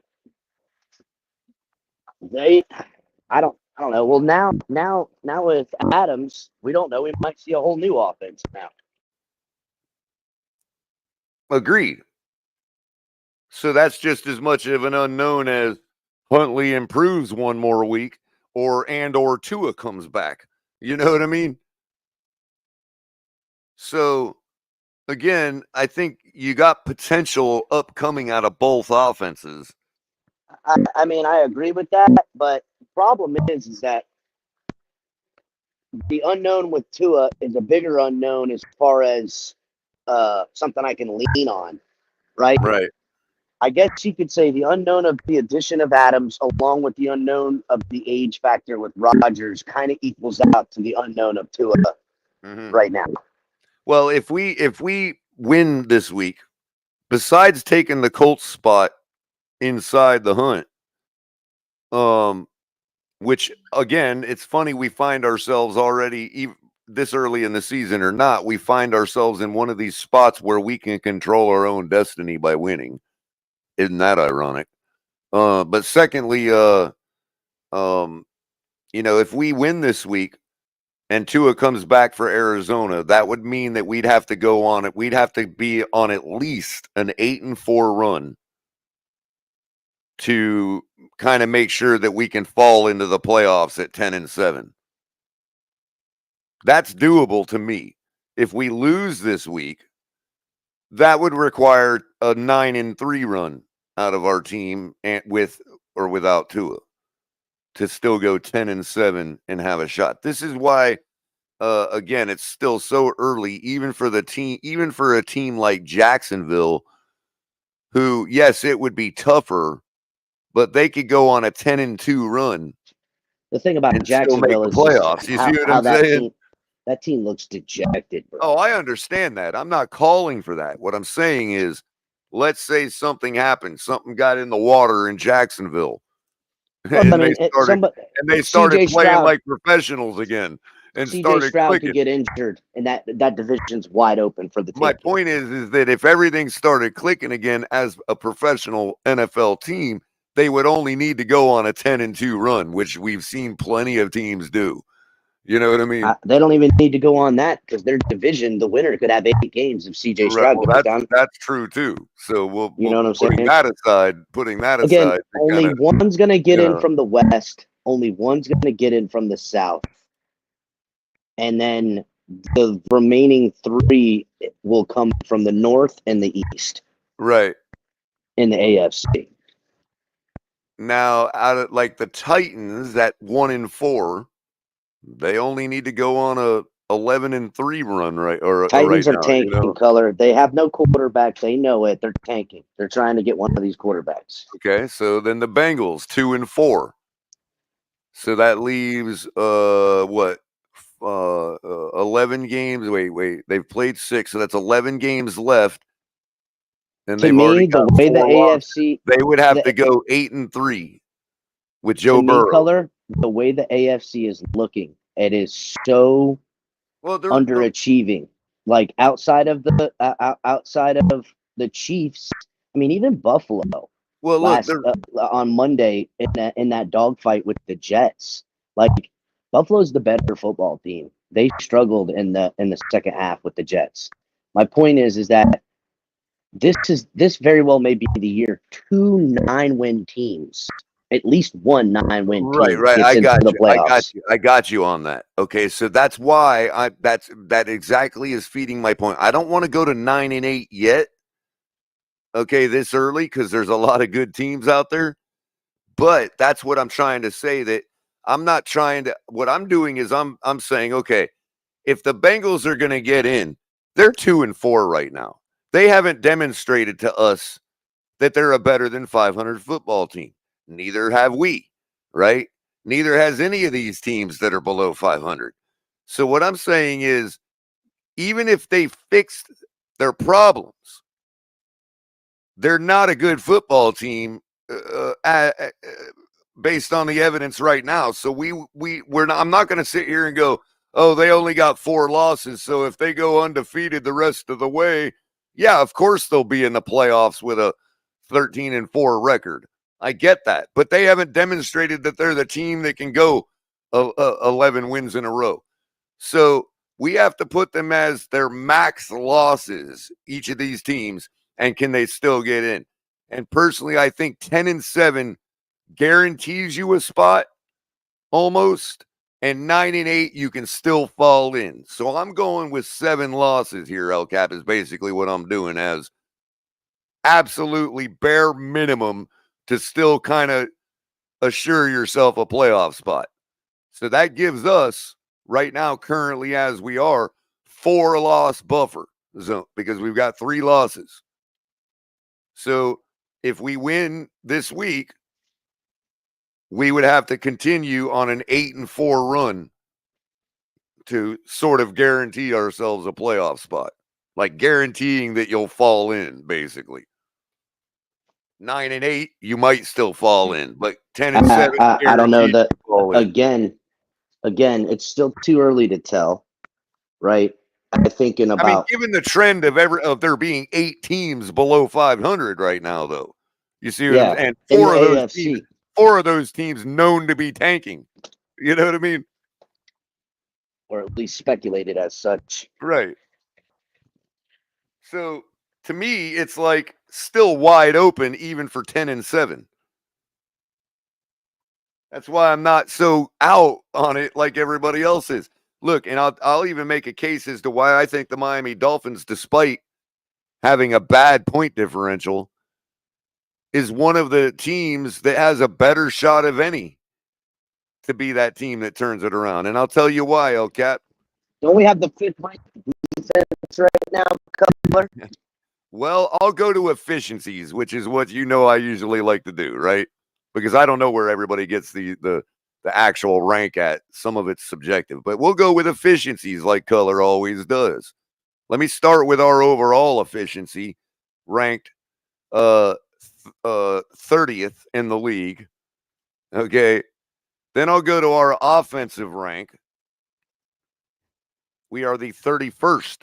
I don't know. Well, now with Adams, we don't know. We might see a whole new offense now. Agreed. So that's just as much of an unknown as Huntley improves one more week or Tua comes back. You know what I mean? So again, I think you got potential upcoming out of both offenses. I mean, I agree with that, but the problem is that the unknown with Tua is a bigger unknown as far as something I can lean on, right? Right. I guess you could say the unknown of the addition of Adams along with the unknown of the age factor with Rodgers kind of equals out to the unknown of Tua right now. Well, if we win this week, besides taking the Colts spot inside the hunt, which again, it's funny we find ourselves already this early in the season or not, we find ourselves in one of these spots where we can control our own destiny by winning. Isn't that ironic? But secondly, if we win this week and Tua comes back for Arizona, that would mean that we'd have to go on it. We'd have to be on at least an 8-4 run to kind of make sure that we can fall into the playoffs at 10-7. That's doable to me. If we lose this week, that would require a 9-3 run out of our team and with or without Tua to still go 10-7 and have a shot. This is why again, it's still so early, even for a team like Jacksonville, who, yes, it would be tougher, but they could go on a 10-2 run The thing about and still make Jacksonville the is just playoffs. You see what how I'm saying? that team looks dejected, bro. Oh, I understand that. I'm not calling for that. What I'm saying is, let's say something happened, something got in the water in Jacksonville, Well, and I mean, they started CJ playing Stroud, like professionals again and CJ started Stroud could clicking. get injured, and that division's wide open for the My taking. point is that if everything started clicking again as a professional NFL team, they would only need to go on a 10-2 run, which we've seen plenty of teams do. You know what I mean? They don't even need to go on that because their division, the winner could have 8 games if CJ Right. Stroud Well, goes down. that's true too. So You know what I'm putting saying? that aside, Again, to only kinda, one's going to get you in know, from the West. Only one's going to get in from the South. And then the remaining 3 will come from the North and the East right. in the AFC. Now, out of like the Titans at 1-4, they only need to go on a 11-3 run, right? Or right Titans are now, you tanking, know. Color. They have no quarterback. They know it. They're tanking. They're trying to get one of these quarterbacks. Okay, so then the Bengals 2-4. So that leaves what 11 games. Wait, they've played 6, so that's 11 games left, and To they've already me, the got way the 4 losses. AFC, They would have to the, go 8-3 with to Joe me, Burrow. Color, the way the AFC is looking, it is so Well, they're underachieving. Like outside of the Chiefs, I mean, even Buffalo well, look, last on Monday in that dogfight with the Jets. Like Buffalo's the better football team. They struggled in the second half with the Jets. My point is that this very well may be the year 2 9-win teams, at least one 9-win team right. gets into the playoffs. I got you on that. Okay, so that's why that exactly is feeding my point. I don't want to go to 9-8 yet. Okay, this early because there's a lot of good teams out there. But that's what I'm trying to say, that I'm not trying to, what I'm doing is I'm saying, okay, if the Bengals are going to get in, they're 2-4 right now. They haven't demonstrated to us that they're a better than 500 football team. Neither have we, right? Neither has any of these teams that are below 500. So what I'm saying is, even if they fixed their problems, they're not a good football team based on the evidence right now. So we're not, I'm not going to sit here and go, oh, they only got 4 losses, so if they go undefeated the rest of the way, yeah, of course they'll be in the playoffs with a 13-4 record. I get that, but they haven't demonstrated that they're the team that can go 11 wins in a row. So we have to put them as their max losses, each of these teams, and can they still get in? And personally, I think 10-7 guarantees you a spot almost, and 9-8 you can still fall in. So I'm going with 7 losses here. El Cap is basically what I'm doing as absolutely bare minimum to still kind of assure yourself a playoff spot. So that gives us right now, currently as we are, 4 loss buffer zone because we've got 3 losses. So if we win this week, we would have to continue on an 8-4 run to sort of guarantee ourselves a playoff spot, like guaranteeing that you'll fall in, basically. 9-8, you might still fall in, but 10-7, I don't know that. you fall in. Again, it's still too early to tell, right? I think in I mean, about given the trend of there being 8 teams below 500 right now, though, you see what I'm saying? And in the AFC. 4 of those teams known to be tanking. You know what I mean? Or at least speculated as such. Right. So to me, it's like still wide open even for 10-7. That's why I'm not so out on it like everybody else is. Look, and I'll even make a case as to why I think the Miami Dolphins, despite having a bad point differential, is one of the teams that has a better shot of any to be that team that turns it around. And I'll tell you why, El Cap. Don't we have the fifth ranked defense right now, Culler? Well, I'll go to efficiencies, which is what I usually like to do, right? Because I don't know where everybody gets the actual rank at. Some of it's subjective, but we'll go with efficiencies like Culler always does. Let me start with our overall efficiency, ranked 30th in the league. Okay. Then I'll go to our offensive rank. We are the 31st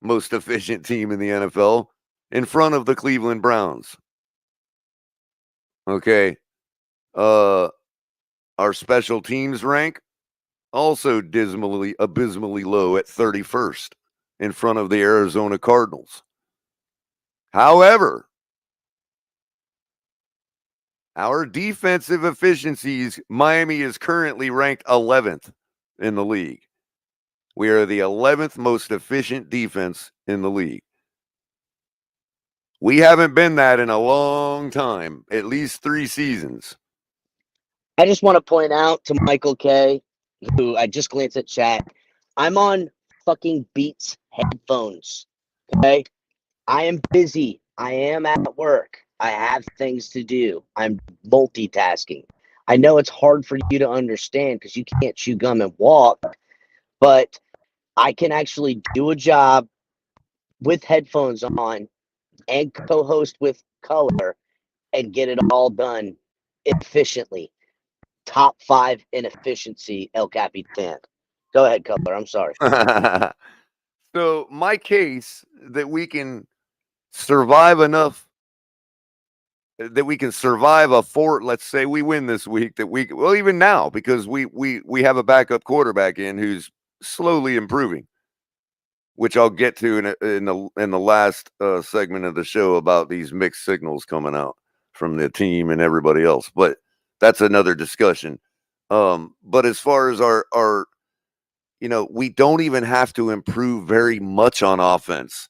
most efficient team in the NFL, in front of the Cleveland Browns. Okay. Our special teams rank, also abysmally low at 31st, in front of the Arizona Cardinals. However, our defensive efficiencies, Miami is currently ranked 11th in the league. We are the 11th most efficient defense in the league. We haven't been that in a long time, at least 3 seasons. I just want to point out to Michael K, who I just glanced at chat, I'm on fucking Beats headphones. Okay? I am busy. I am at work. I have things to do. I'm multitasking. I know it's hard for you to understand because you can't chew gum and walk, but I can actually do a job with headphones on and co-host with Culler and get it all done efficiently. Top 5 in efficiency, El Capitan. Go ahead, Culler. I'm sorry. So my case that we can survive enough, that we can survive let's say we win this week, even now, because we have a backup quarterback in who's slowly improving, which I'll get to in the last segment of the show about these mixed signals coming out from the team and everybody else. But that's another discussion. But as far as our we don't even have to improve very much on offense,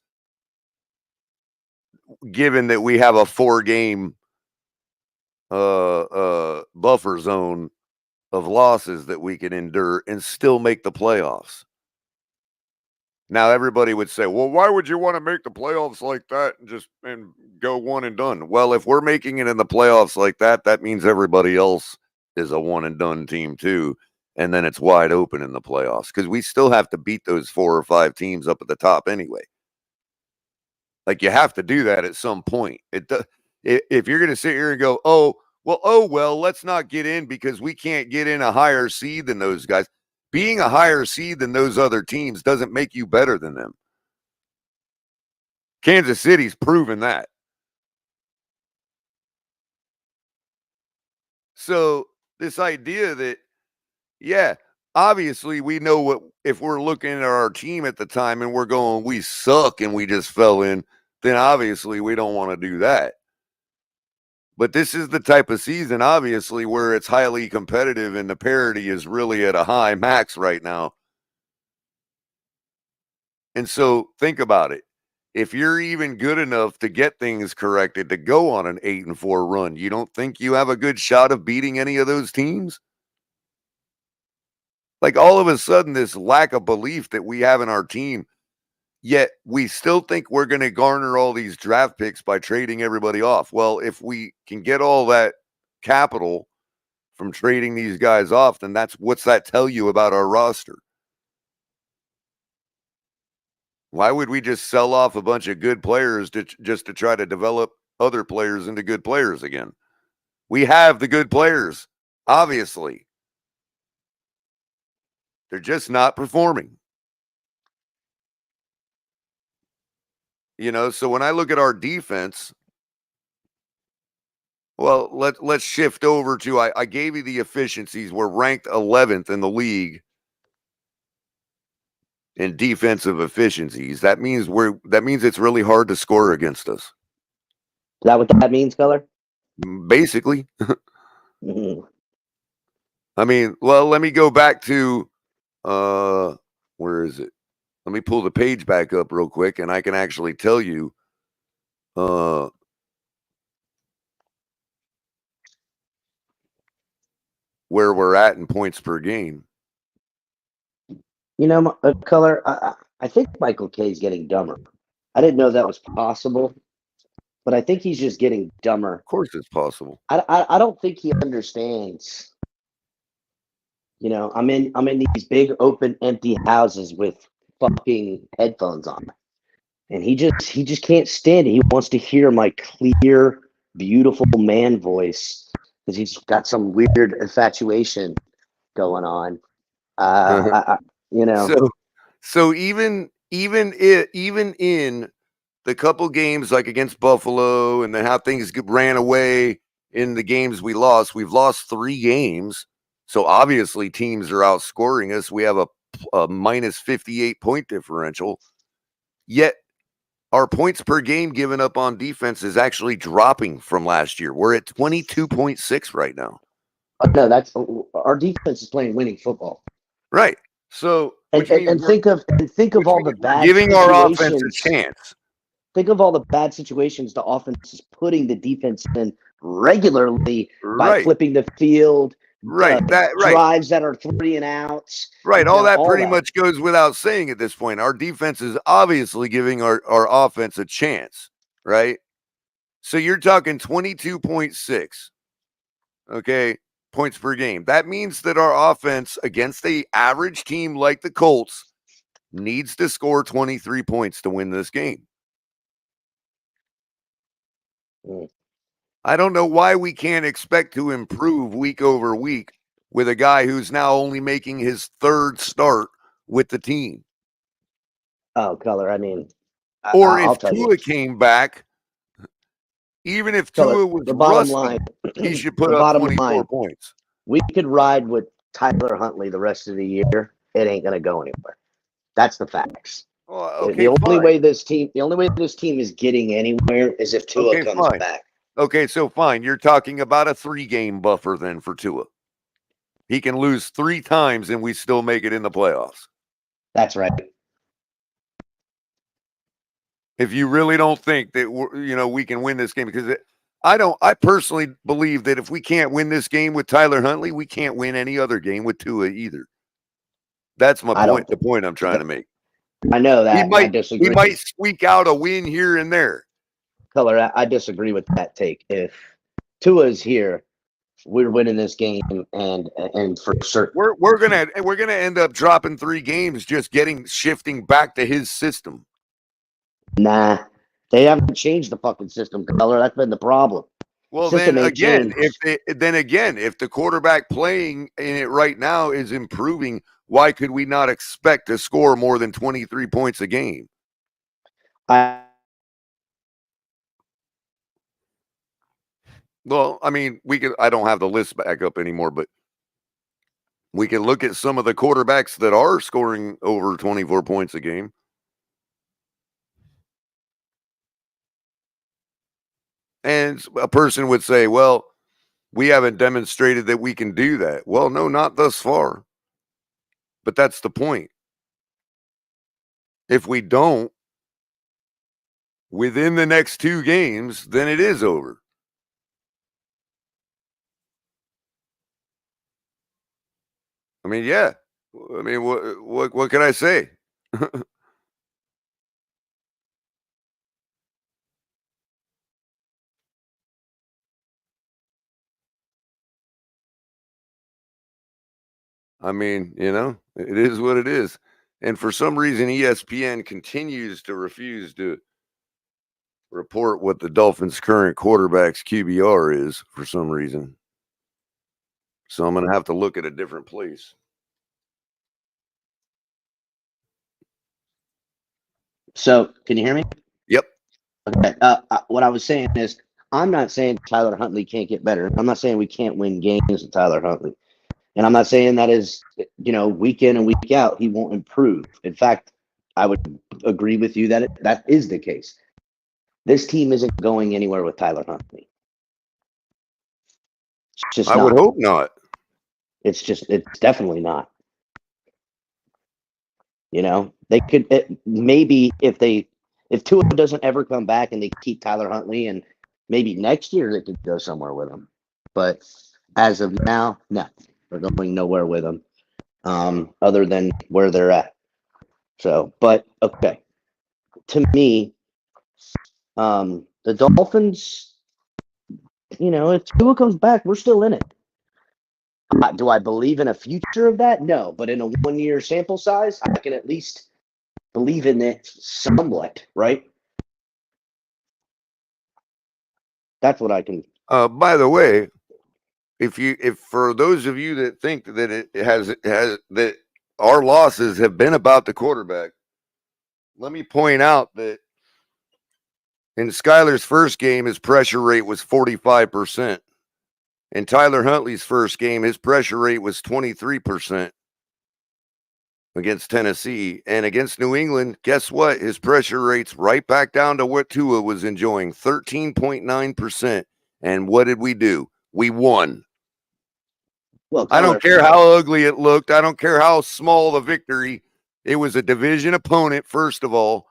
given that we have a 4-game buffer zone of losses that we can endure and still make the playoffs. Now, everybody would say, well, why would you want to make the playoffs like that and go one and done? Well, if we're making it in the playoffs like that, that means everybody else is a one and done team too. And then it's wide open in the playoffs because we still have to beat those 4 or 5 teams up at the top anyway. Like, you have to do that at some point. If you're going to sit here and go, oh, well, let's not get in because we can't get in a higher seed than those guys. Being a higher seed than those other teams doesn't make you better than them. Kansas City's proven that. So this idea that, yeah, obviously we know what, if we're looking at our team at the time and we're going, we suck and we just fell in, then obviously we don't want to do that. But this is the type of season, obviously, where it's highly competitive and the parity is really at a high max right now. And so think about it. If you're even good enough to get things corrected to go on an 8-4 run, you don't think you have a good shot of beating any of those teams? Like, all of a sudden, this lack of belief that we have in our team, yet we still think we're going to garner all these draft picks by trading everybody off. Well, if we can get all that capital from trading these guys off, then what's that tell you about our roster? Why would we just sell off a bunch of good players just to try to develop other players into good players again? We have the good players, obviously. They're just not performing. So when I look at our defense, well, let's shift over to, I gave you the efficiencies. We're ranked 11th in the league in defensive efficiencies. That means it's really hard to score against us. Is that what that means, Culler? Basically. I mean, well, let me go back to where is it? Let me pull the page back up real quick and I can actually tell you where we're at in points per game. You know, Color, I think Michael K is getting dumber. I didn't know that was possible, but I think he's just getting dumber. Of course, it's possible. I don't think he understands. You know, I'm in these big open empty houses with fucking headphones on, and he just can't stand it. He wants to hear my clear, beautiful man voice because he's got some weird infatuation going on. You know, So even in the couple games like against Buffalo and then how things ran away in the games we lost, we've lost 3 games. So obviously teams are outscoring us. We have a minus 58 point differential. Yet our points per game given up on defense is actually dropping from last year. We're at 22.6 right now. no, that's our defense is playing winning football. Right. So And think of all the bad giving our offense a situations. chance. Think of all the bad situations the offense is putting the defense in regularly by Right. flipping the field, Right. drives that are 3 and outs. Right. You All know, that pretty much goes without saying at this point. Our defense is obviously giving our offense a chance. Right. So you're talking 22.6. Okay. Points per game. That means that our offense against the average team like the Colts needs to score 23 points to win this game. I don't know why we can't expect to improve week over week with a guy who's now only making his 3rd start with the team. Oh, Color, I mean, Or I'll if tell Tua you. came back, even if Color, Tua was the bottom rusty, line, he should put the up bottom 24 line, points. we could ride with Tyler Huntley the rest of the year. It ain't gonna go anywhere. That's the facts. Well, okay, the only fine. way this team is getting anywhere is if Tua comes back. Okay, so fine. You're talking about a 3-game buffer then for Tua. He can lose 3 times and we still make it in the playoffs. That's right. If you really don't think that we can win this game, because I personally believe that if we can't win this game with Tyler Huntley, we can't win any other game with Tua either. That's my point. The point I'm trying to make. I know that. I disagree. We might squeak out a win here and there. Color, I disagree with that take. If Tua's here, we're winning this game, and for certain, we're gonna end up dropping 3 games, just shifting back to his system. Nah, they haven't changed the fucking system, Color. That's been the problem. Well, then again, if the quarterback playing in it right now is improving, why could we not expect to score more than 23 points a game? Well, I mean, I don't have the list back up anymore, but we can look at some of the quarterbacks that are scoring over 24 points a game. And a person would say, well, we haven't demonstrated that we can do that. Well, no, not thus far. But that's the point. If we don't, within the next 2 games, then it is over. I mean, yeah. I mean, what can I say? I mean, it is what it is. And for some reason, ESPN continues to refuse to report what the Dolphins' current quarterback's QBR is for some reason. So I'm going to have to look at a different place. So, can you hear me? Yep. Okay. What I was saying is, I'm not saying Tyler Huntley can't get better. I'm not saying we can't win games with Tyler Huntley. And I'm not saying that is, week in and week out, he won't improve. In fact, I would agree with you that that is the case. This team isn't going anywhere with Tyler Huntley. I would hope not. It's definitely not. They could maybe if Tua doesn't ever come back and they keep Tyler Huntley, and maybe next year they could go somewhere with him. But as of now, no, they're going nowhere with him. other than where they're at. So, but okay, to me, the Dolphins, if Tua comes back, we're still in it. Do I believe in a future of that? No, but in a 1-year sample size, I can at least believe in it somewhat, right? That's what I can. By the way, if for those of you that think that it has that our losses have been about the quarterback, let me point out that in Skyler's first game, his pressure rate was 45%. In Tyler Huntley's first game, his pressure rate was 23% against Tennessee. And against New England, guess what? His pressure rate's right back down to what Tua was enjoying, 13.9%. And what did we do? We won. Well, I don't care how ugly it looked. I don't care how small the victory. It was a division opponent, first of all.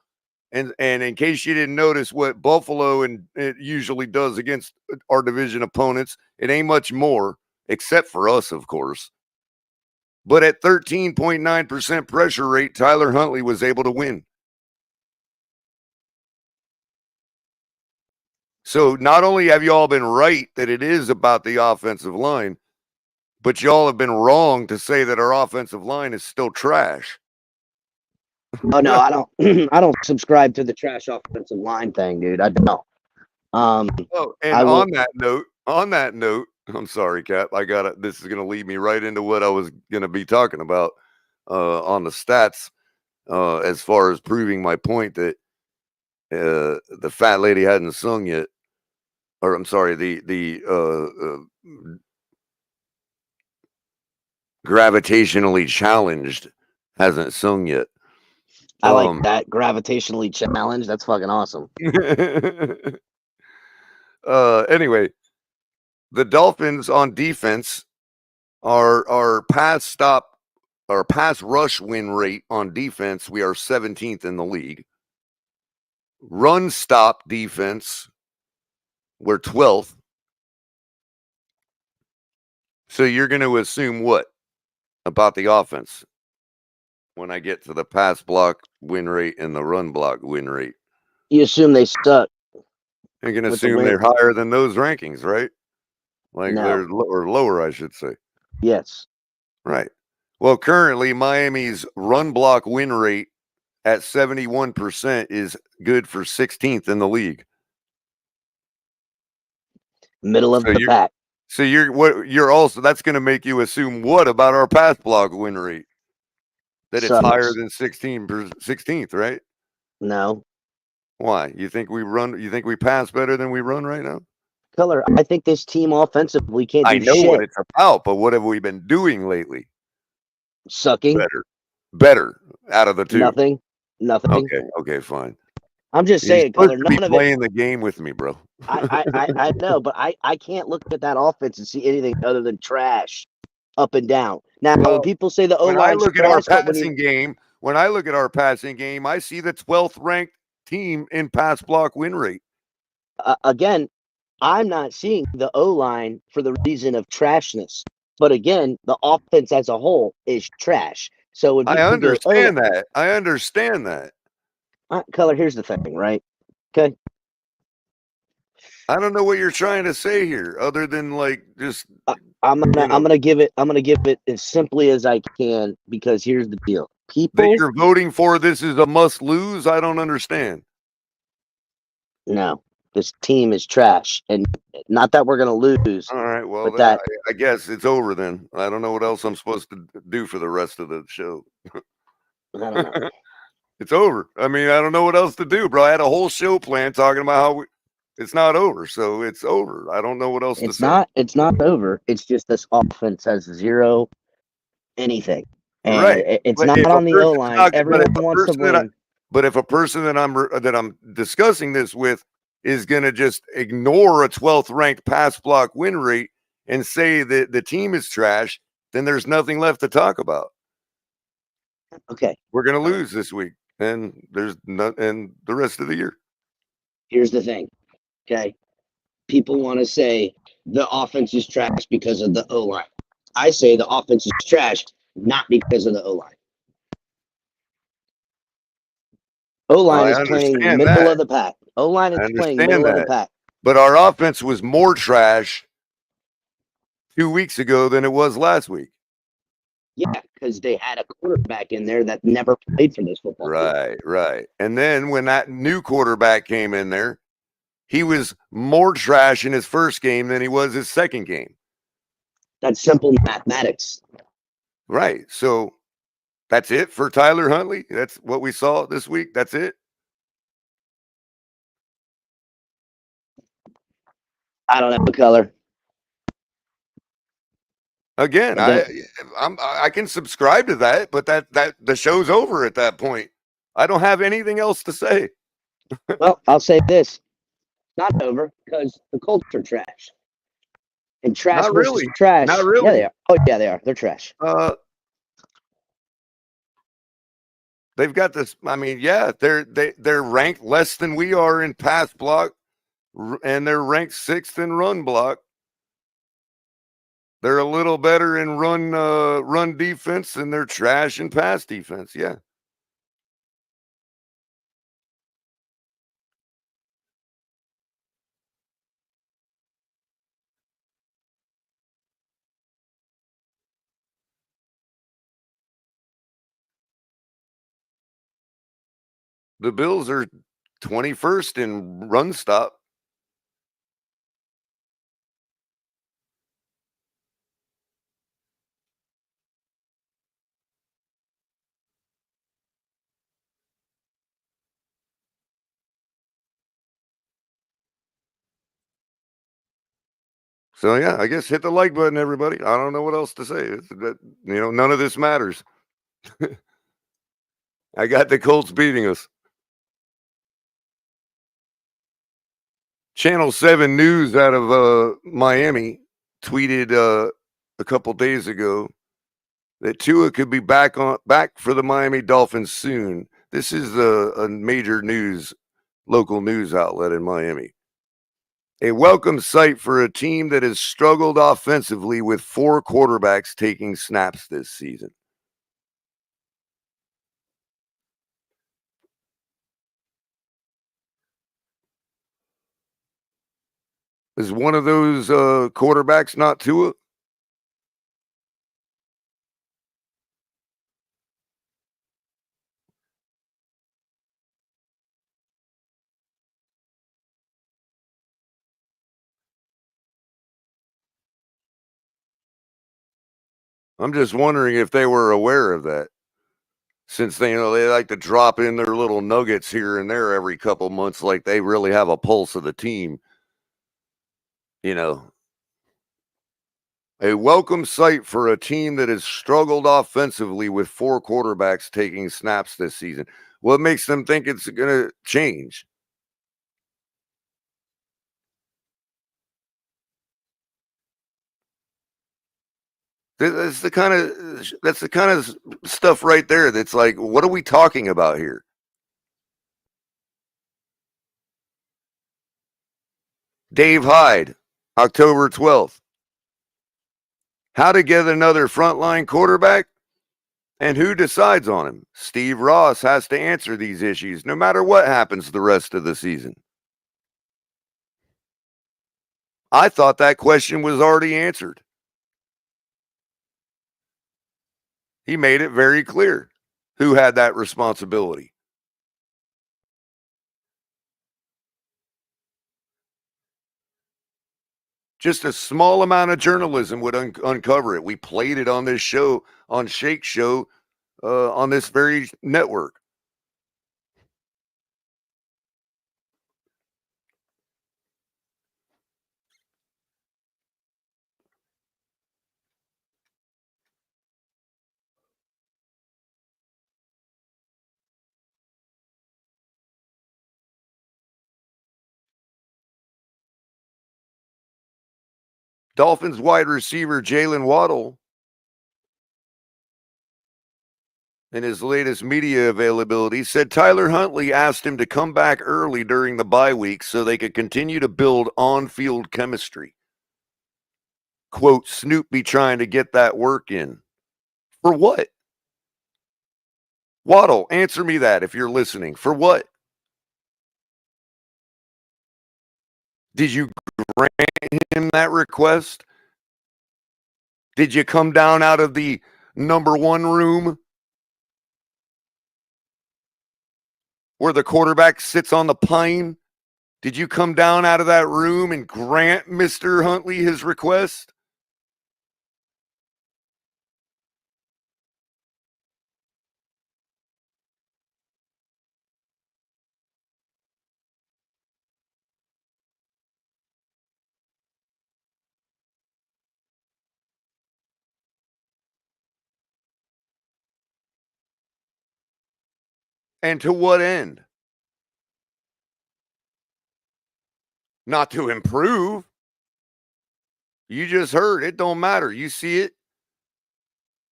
And in case you didn't notice what Buffalo and it usually does against our division opponents, it ain't much more, except for us, of course. But at 13.9% pressure rate, Tyler Huntley was able to win. So not only have you all been right that it is about the offensive line, but y'all have been wrong to say that our offensive line is still trash. Oh no, I don't. I don't subscribe to the trash offensive line thing, dude. I don't. And on that note, I'm sorry, Cap. This is gonna lead me right into what I was gonna be talking about on the stats, as far as proving my point that the fat lady hadn't sung yet, or I'm sorry, the gravitationally challenged hasn't sung yet. I like that, gravitationally challenged. That's fucking awesome. Anyway, the Dolphins on defense, our pass rush win rate on defense, we are 17th in the league. Run stop defense, we're 12th. So you're going to assume what about the offense when I get to the pass block win rate and the run block win rate? You assume they suck. You're going to assume they're higher than those rankings, right? Like No. they're lower, I should say. Yes. Right. Well, currently Miami's run block win rate at 71% is good for 16th in the league. Middle of the pack. So that's going to make you assume what about our pass block win rate? That it's higher than 16th, right? No. Why? You think we pass better than we run right now? Culler, I think this team offensively can't do shit. I know what it's about, but what have we been doing lately? Sucking. Better out of the two. Nothing. Okay, fine. I'm just saying, Culler, none of playing the game with me, bro. I know, but I can't look at that offense and see anything other than trash up and down. Now, when people say the O-line, when I look at our passing game, I see the 12th ranked team in pass block win rate. Again, I'm not seeing the O-line for the reason of trashness. But again, the offense as a whole is trash. So when I understand that. I understand that. Culler, here's the thing, right? Okay. I don't know what you're trying to say here, other than like just. I'm gonna give it as simply as I can, because here's the deal: people that you're voting for this is a must lose. I don't understand. No, this team is trash, and not that we're gonna lose. All right, well, that I guess it's over then. I don't know what else I'm supposed to do for the rest of the show. I don't know. It's over. I mean, I don't know what else to do, bro. I had a whole show plan talking about how it's not over, so it's over. I don't know what else to say. It's not over. It's just this offense has zero anything. And right. It's not on the O-line. Everyone wants to win. But if a person that I'm discussing this with is going to just ignore a 12th ranked pass block win rate and say that the team is trash, then there's nothing left to talk about. Okay. We're going to lose this week, and and the rest of the year. Here's the thing. Okay. People want to say the offense is trash because of the O-line. I say the offense is trash not because of the O-line. O-line I is playing understand middle that. of the pack. O-line is I playing understand middle of the that. pack. But our offense was more trash 2 weeks ago than it was last week. Yeah, because they had a quarterback in there that never played for this football team. Right. And then when that new quarterback came in there, he was more trash in his first game than he was his second game. That's simple mathematics. Right. So that's it for Tyler Huntley. That's what we saw this week. That's it. I don't know, Culler. Again, I can subscribe to that, but that the show's over at that point. I don't have anything else to say. Well, I'll say this. Not over because the Colts are trash. And trash Not versus really. trash. Not really. Yeah, they are. Oh, yeah, they are. They're trash. They've got this. I mean, yeah, they're ranked less than we are in pass block, and they're ranked 6th in run block. They're a little better in run defense, and they're trash in pass defense. Yeah. The Bills are 21st in run stop. So yeah, I guess hit the like button, everybody. I don't know what else to say. None of this matters. I got the Colts beating us. Channel 7 News out of Miami tweeted a couple days ago that Tua could be back for the Miami Dolphins soon. This is a major local news outlet in Miami. A welcome sight for a team that has struggled offensively with 4 quarterbacks taking snaps this season. Is one of those quarterbacks not Tua? I'm just wondering if they were aware of that, since they like to drop in their little nuggets here and there every couple months, like they really have a pulse of the team. A welcome sight for a team that has struggled offensively with 4 quarterbacks taking snaps this season. What makes them think it's going to change? That's the kind of stuff right there that's like, what are we talking about here? Dave Hyde, October 12th. How to get another frontline quarterback? And who decides on him? Steve Ross has to answer these issues no matter what happens the rest of the season. I thought that question was already answered. He made it very clear who had that responsibility. Just a small amount of journalism would uncover it. We played it on this show, on Shake Show, on this very network. Dolphins wide receiver Jalen Waddle, in his latest media availability, said Tyler Huntley asked him to come back early during the bye week so they could continue to build on-field chemistry. Quote, Snoop be trying to get that work in. For what? Waddle, answer me that if you're listening. For what? Did you grant him that request? Did you come down out of the number one room where the quarterback sits on the pine? Did you come down out of that room and grant Mr. Huntley his request? And to what end? Not to improve. You just heard. It don't matter. You see it.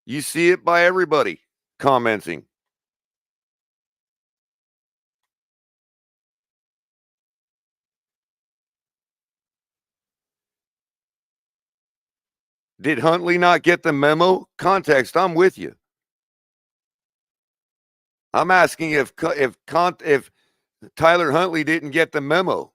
You see it by everybody commenting. Did Huntley not get the memo? Context, I'm with you. I'm asking if Tyler Huntley didn't get the memo.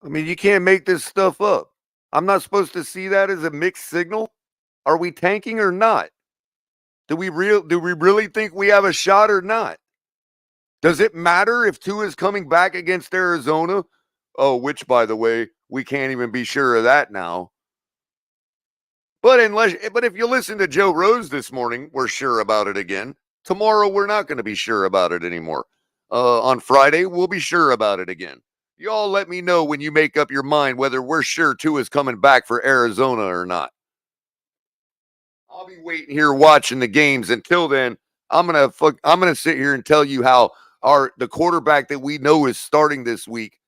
I mean, you can't make this stuff up. I'm not supposed to see that as a mixed signal. Are we tanking or not? Do we really think we have a shot or not? Does it matter if Tua is coming back against Arizona? Oh, which, by the way, we can't even be sure of that now. But if you listen to Joe Rose this morning, we're sure about it again. Tomorrow, we're not going to be sure about it anymore. On Friday, we'll be sure about it again. You all let me know when you make up your mind whether we're sure Tua's coming back for Arizona or not. I'll be waiting here watching the games. Until then, I'm gonna sit here and tell you how the quarterback that we know is starting this week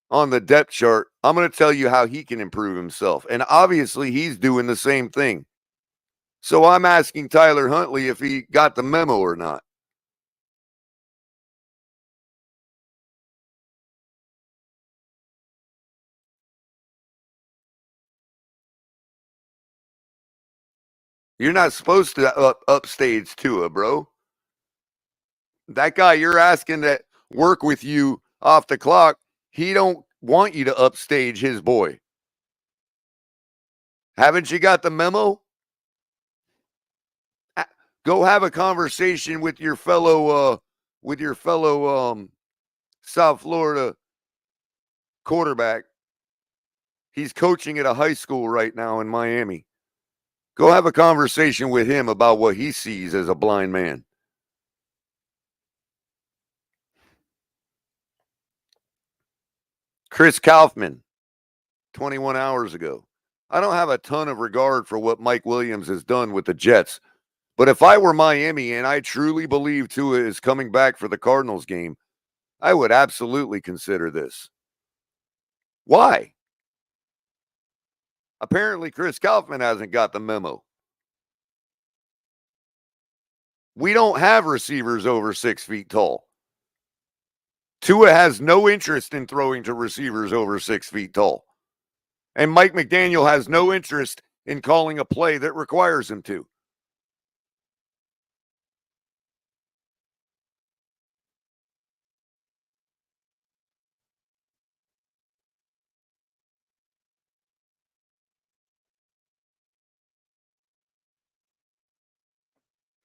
on the depth chart. I'm gonna tell you how he can improve himself, and obviously he's doing the same thing. So I'm asking Tyler Huntley if he got the memo or not. You're not supposed to upstage Tua, bro. That guy you're asking to work with you off the clock, he don't want you to upstage his boy. Haven't you got the memo? Go have a conversation with your fellow South Florida quarterback. He's coaching at a high school right now in Miami. Go have a conversation with him about what he sees as a blind man. Chris Kaufman, 21 hours ago. I don't have a ton of regard for what Mike Williams has done with the Jets, but if I were Miami and I truly believe Tua is coming back for the Cardinals game, I would absolutely consider this. Why? Apparently, Chris Kaufman hasn't got the memo. We don't have receivers over 6 feet tall. Tua has no interest in throwing to receivers over 6 feet tall. And Mike McDaniel has no interest in calling a play that requires him to.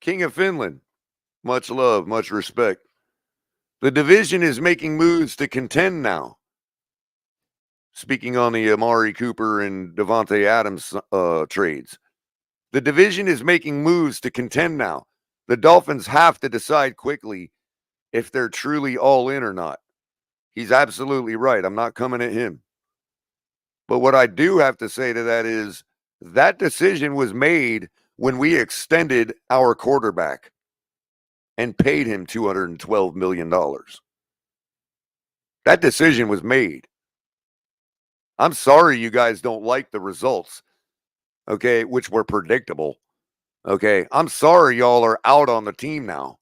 King of Finland, much love, much respect. The division is making moves to contend now. Speaking on the Amari Cooper and Devontae Adams trades. The division is making moves to contend now. The Dolphins have to decide quickly if they're truly all in or not. He's absolutely right. I'm not coming at him. But what I do have to say to that is that decision was made when we extended our quarterback and paid him $212 million. That decision was made. I'm sorry you guys don't like the results, okay, which were predictable. Okay, I'm sorry y'all are out on the team now.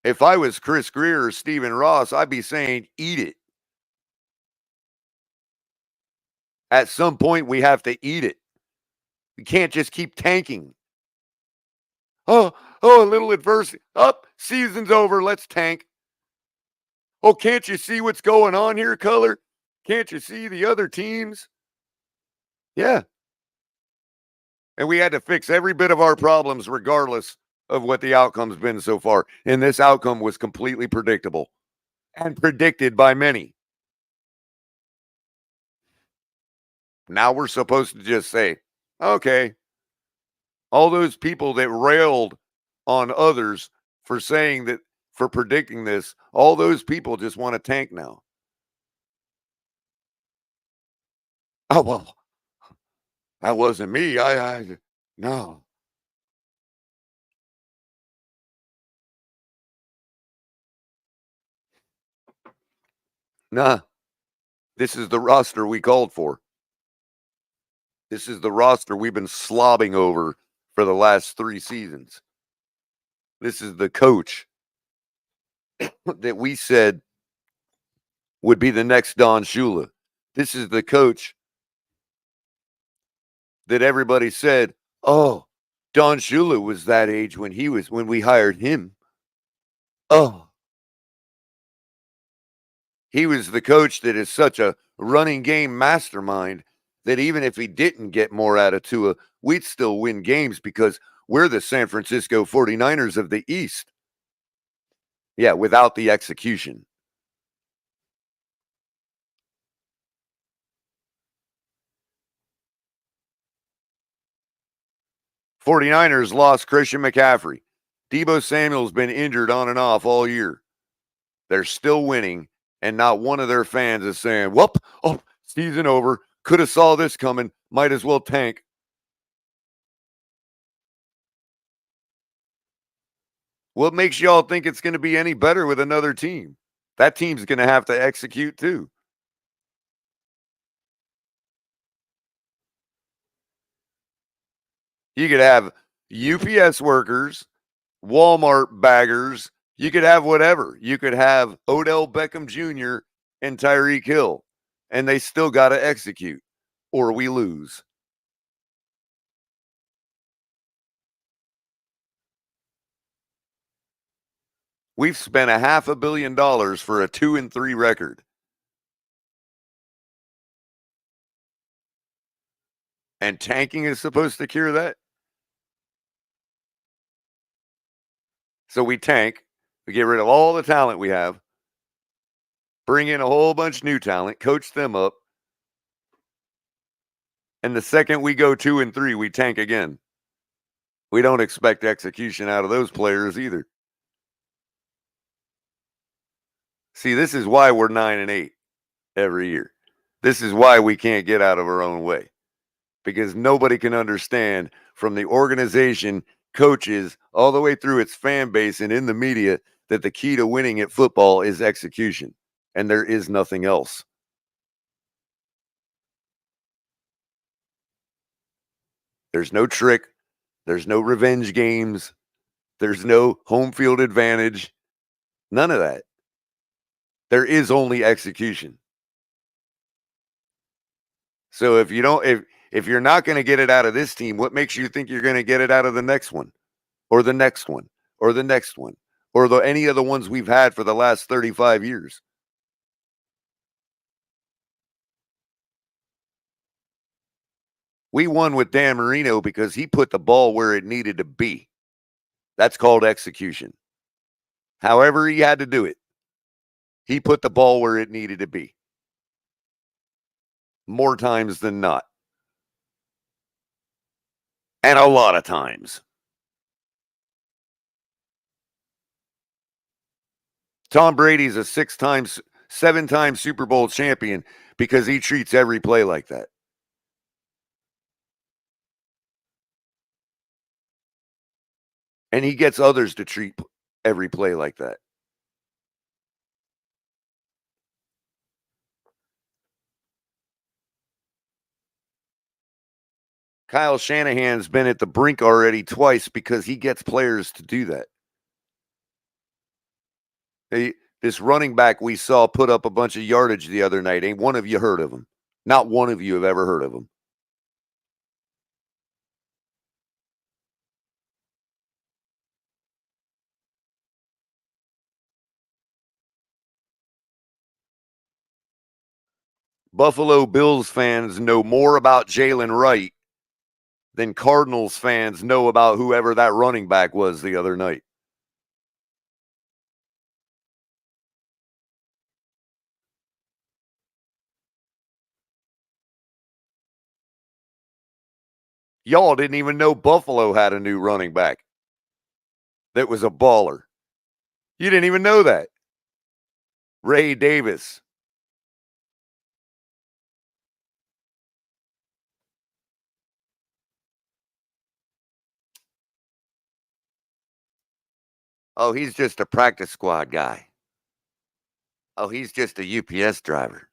If I was Chris Greer or Stephen Ross, I'd be saying, eat it. At some point, we have to eat it. We can't just keep tanking. Oh, a little adversity. Up, season's over. Let's tank. Oh, can't you see what's going on here, Culler? Can't you see the other teams? Yeah. And we had to fix every bit of our problems regardless of what the outcome's been so far. And this outcome was completely predictable and predicted by many. Now we're supposed to just say, okay, all those people that railed on others for saying that, for predicting this, all those people just want to tank now. Oh, well, that wasn't me. No. Nah, this is the roster we called for. This is the roster we've been slobbing over for the last 3 seasons. This is the coach that we said would be the next Don Shula. This is the coach that everybody said, oh, Don Shula was that age when we hired him. Oh, he was the coach that is such a running game mastermind that even if he didn't get more out of Tua, we'd still win games because we're the San Francisco 49ers of the East. Yeah, without the execution. '49ers lost Christian McCaffrey. Deebo Samuel's been injured on and off all year. They're still winning, and not one of their fans is saying, whoop, oh, season over. Could have saw this coming. Might as well tank. What makes y'all think it's going to be any better with another team? That team's going to have to execute too. You could have UPS workers, Walmart baggers. You could have whatever. You could have Odell Beckham Jr. and Tyreek Hill, and they still got to execute, or we lose. We've spent $500 million for a 2-3 record. And tanking is supposed to cure that? So we tank, we get rid of all the talent we have, bring in a whole bunch of new talent, coach them up, and the second we go 2-3, we tank again. We don't expect execution out of those players either. See, this is why we're 9-8 every year. This is why we can't get out of our own way. Because nobody can understand, from the organization, coaches, all the way through its fan base and in the media, that the key to winning at football is execution. And there is nothing else. There's no trick. There's no revenge games. There's no home field advantage. None of that. There is only execution. So if you're not going to get it out of this team, what makes you think you're going to get it out of the next one, or the next one, or the next one, or any of the ones we've had for the last 35 years? We won with Dan Marino because he put the ball where it needed to be. That's called execution. However he had to do it, he put the ball where it needed to be. More times than not. And a lot of times. Tom Brady's a 7-time Super Bowl champion because he treats every play like that. And he gets others to treat every play like that. Kyle Shanahan's been at the brink already twice because he gets players to do that. This running back we saw put up a bunch of yardage the other night. Ain't one of you heard of him. Not one of you have ever heard of him. Buffalo Bills fans know more about Jalen Wright than Cardinals fans know about whoever that running back was the other night. Y'all didn't even know Buffalo had a new running back that was a baller. You didn't even know that. Ray Davis. Oh, he's just a practice squad guy. Oh, he's just a UPS driver.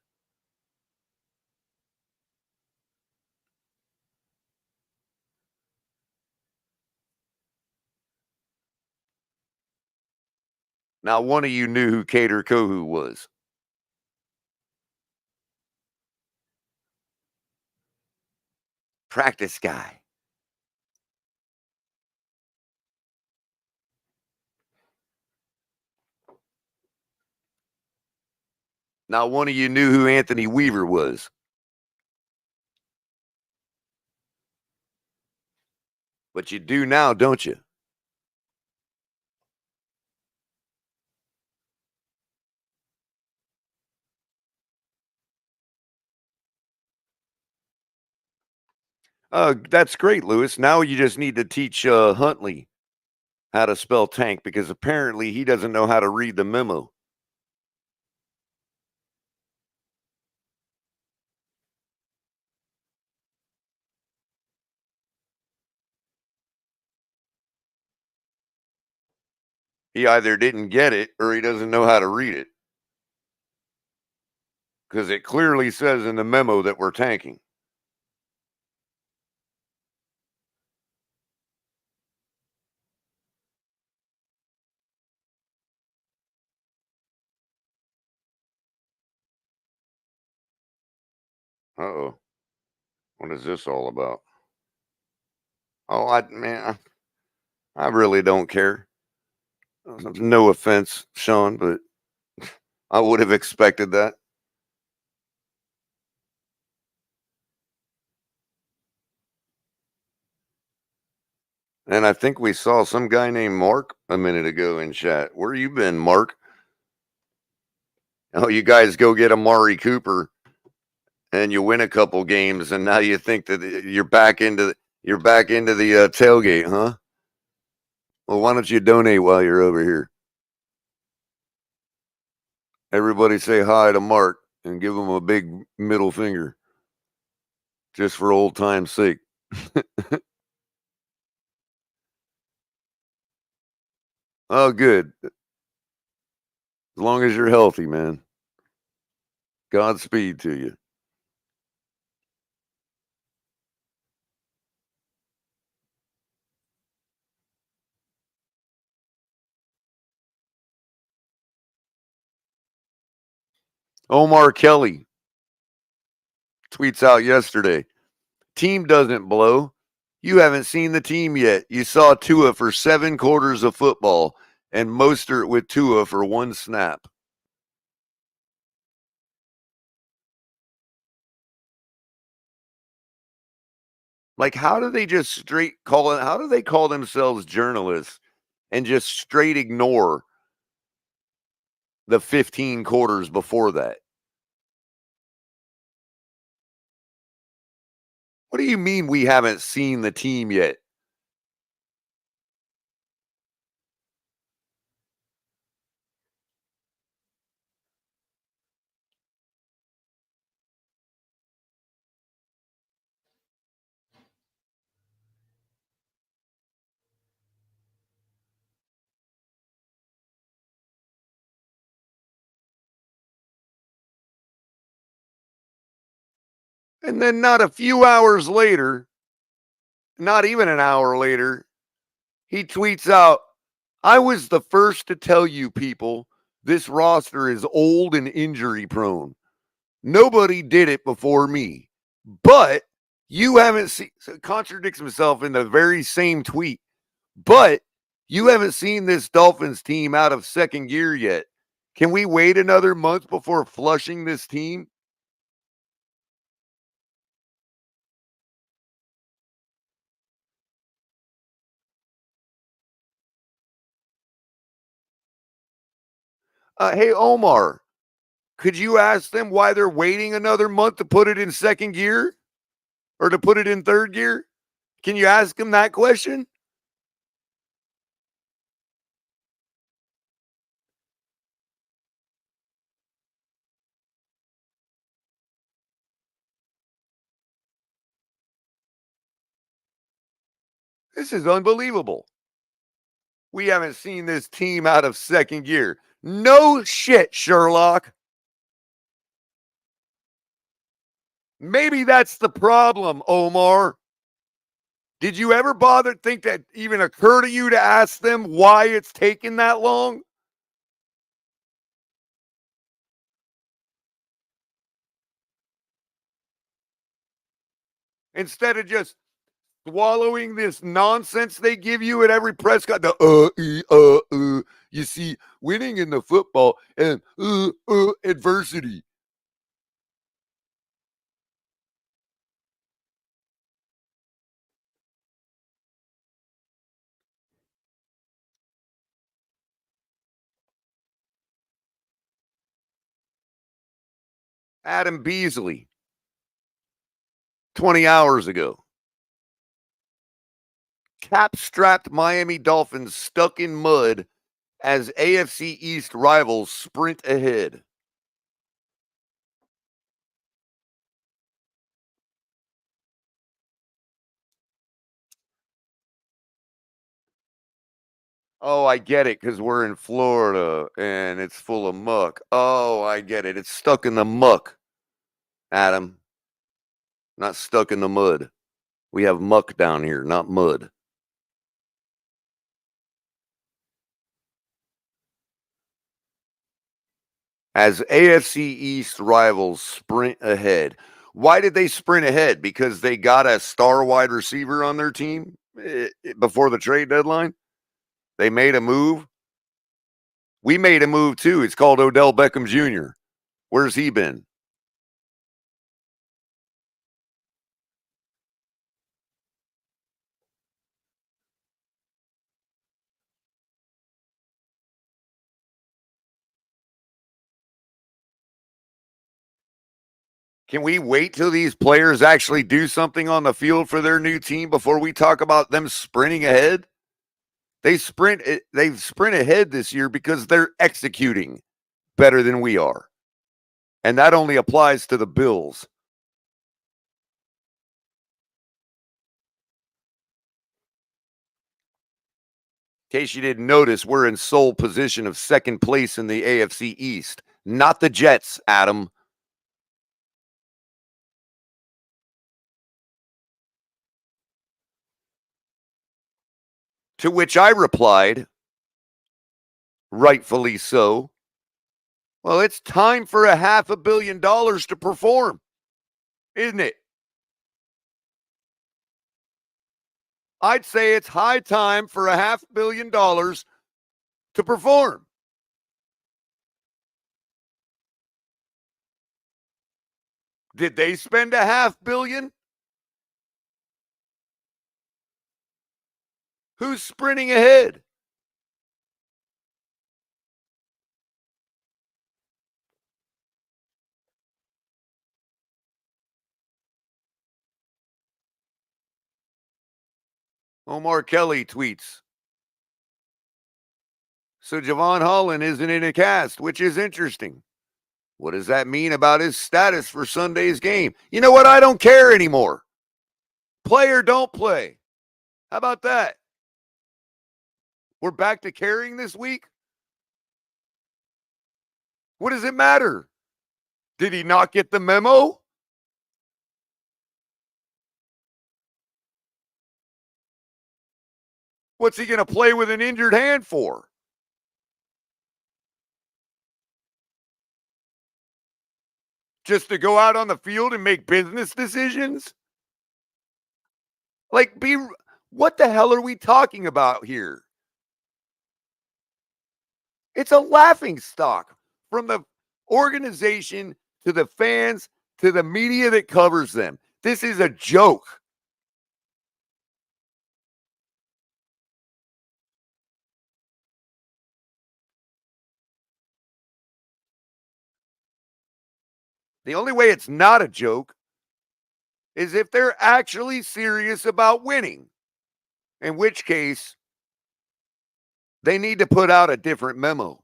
Now, one of you knew who Cater Kohu was. Practice guy. Now, one of you knew who Anthony Weaver was. But you do now, don't you? That's great, Lewis. Now you just need to teach Huntley how to spell tank because apparently he doesn't know how to read the memo. He either didn't get it or he doesn't know how to read it. Because it clearly says in the memo that we're tanking. Uh-oh. What is this all about? Oh, I really don't care. No offense, Sean, but I would have expected that. And I think we saw some guy named Mark a minute ago in chat. Where you been, Mark? Oh, you guys go get Amari Cooper and you win a couple games, and now you think that you're back into the tailgate, huh? Well, why don't you donate while you're over here? Everybody say hi to Mark and give him a big middle finger, just for old time's sake. Oh, good. As long as you're healthy, man. Godspeed to you. Omar Kelly tweets out yesterday. Team doesn't blow. You haven't seen the team yet. You saw Tua for 7 quarters of football and Mostert with Tua for 1 snap. Like, how do they just straight call it? How do they call themselves journalists and just straight ignore the 15 quarters before that? What do you mean we haven't seen the team yet? And then not a few hours later, not even an hour later, he tweets out, I was the first to tell you people this roster is old and injury prone. Nobody did it before me. But you haven't seen, so contradicts himself in the very same tweet. But you haven't seen this Dolphins team out of second gear yet. Can we wait another month before flushing this team? Hey, Omar, could you ask them why they're waiting another month to put it in second gear or to put it in third gear? Can you ask them that question? This is unbelievable. We haven't seen this team out of second gear. No shit, Sherlock. Maybe that's the problem, Omar. Did you ever bother think that even occur to you to ask them why it's taking that long? Instead of just swallowing this nonsense they give you at every press con, you see, winning in the football and adversity. Adam Beasley, 20 hours ago. Cap-strapped Miami Dolphins stuck in mud as AFC East rivals sprint ahead. Oh, I get it, because we're in Florida and it's full of muck. Oh, I get it. It's stuck in the muck, Adam. Not stuck in the mud. We have muck down here, not mud. As AFC East rivals sprint ahead. Why did they sprint ahead? Because they got a star wide receiver on their team before the trade deadline? They made a move? We made a move too. It's called Odell Beckham Jr. Where's he been? Can we wait till these players actually do something on the field for their new team before we talk about them sprinting ahead? They sprint ahead this year because they're executing better than we are. And that only applies to the Bills. In case you didn't notice, we're in sole position of second place in the AFC East, not the Jets, Adam. To which I replied, rightfully so, well, it's time for $500 million to perform, isn't it? I'd say it's high time for $500 million to perform. Did they spend $500 million? Who's sprinting ahead? Omar Kelly tweets. So Javon Holland isn't in a cast, which is interesting. What does that mean about his status for Sunday's game? You know what? I don't care anymore. Play or don't play. How about that? We're back to caring this week? What does it matter? Did he not get the memo? What's he going to play with an injured hand for? Just to go out on the field and make business decisions? Like, what the hell are we talking about here? It's a laughing stock from the organization to the fans to the media that covers them. This is a joke. The only way it's not a joke is if they're actually serious about winning, in which case they need to put out a different memo.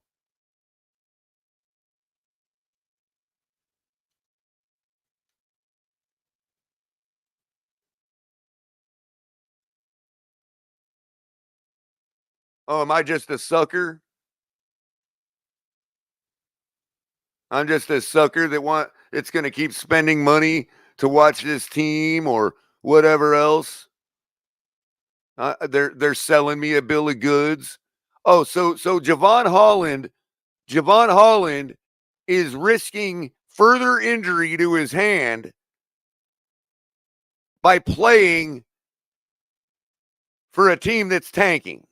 Oh, am I just a sucker? I'm just a sucker that it's going to keep spending money to watch this team or whatever else. They're selling me a bill of goods. Oh, so Javon Holland is risking further injury to his hand by playing for a team that's tanking.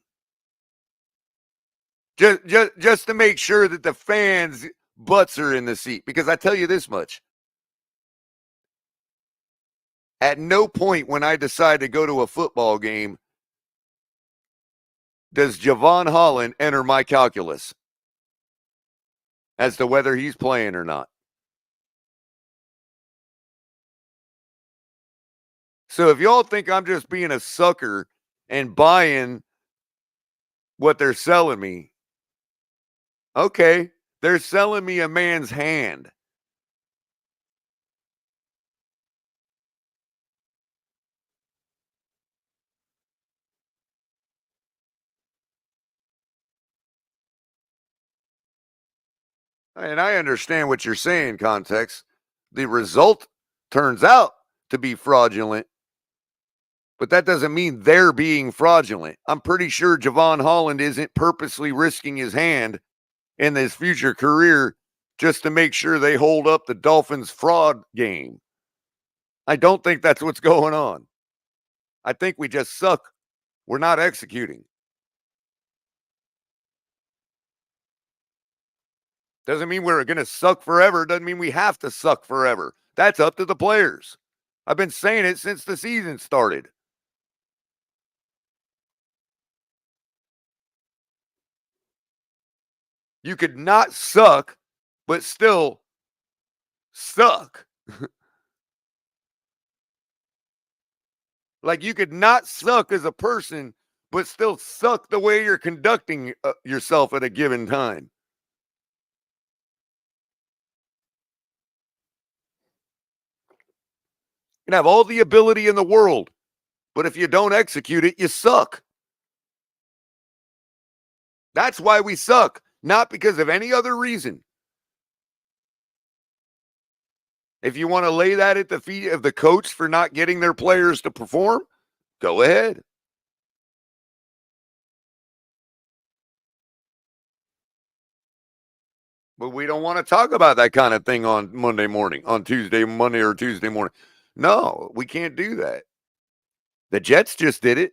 Just to make sure that the fans' butts are in the seat. Because I tell you this much. At no point when I decide to go to a football game does Javon Holland enter my calculus as to whether he's playing or not. So if y'all think I'm just being a sucker and buying what they're selling me, okay, they're selling me a man's hand. And I understand what you're saying, context. The result turns out to be fraudulent, but that doesn't mean they're being fraudulent. I'm pretty sure Javon Holland isn't purposely risking his hand in his future career just to make sure they hold up the Dolphins' fraud game. I don't think that's what's going on. I think we just suck. We're not executing. Doesn't mean we're going to suck forever. Doesn't mean we have to suck forever. That's up to the players. I've been saying it since the season started. You could not suck, but still suck. Like you could not suck as a person, but still suck the way you're conducting yourself at a given time. You can have all the ability in the world, but if you don't execute it, you suck. That's why we suck, not because of any other reason. If you want to lay that at the feet of the coach for not getting their players to perform, go ahead. But we don't want to talk about that kind of thing on Monday morning, on Monday or Tuesday morning. No, we can't do that. The Jets just did it.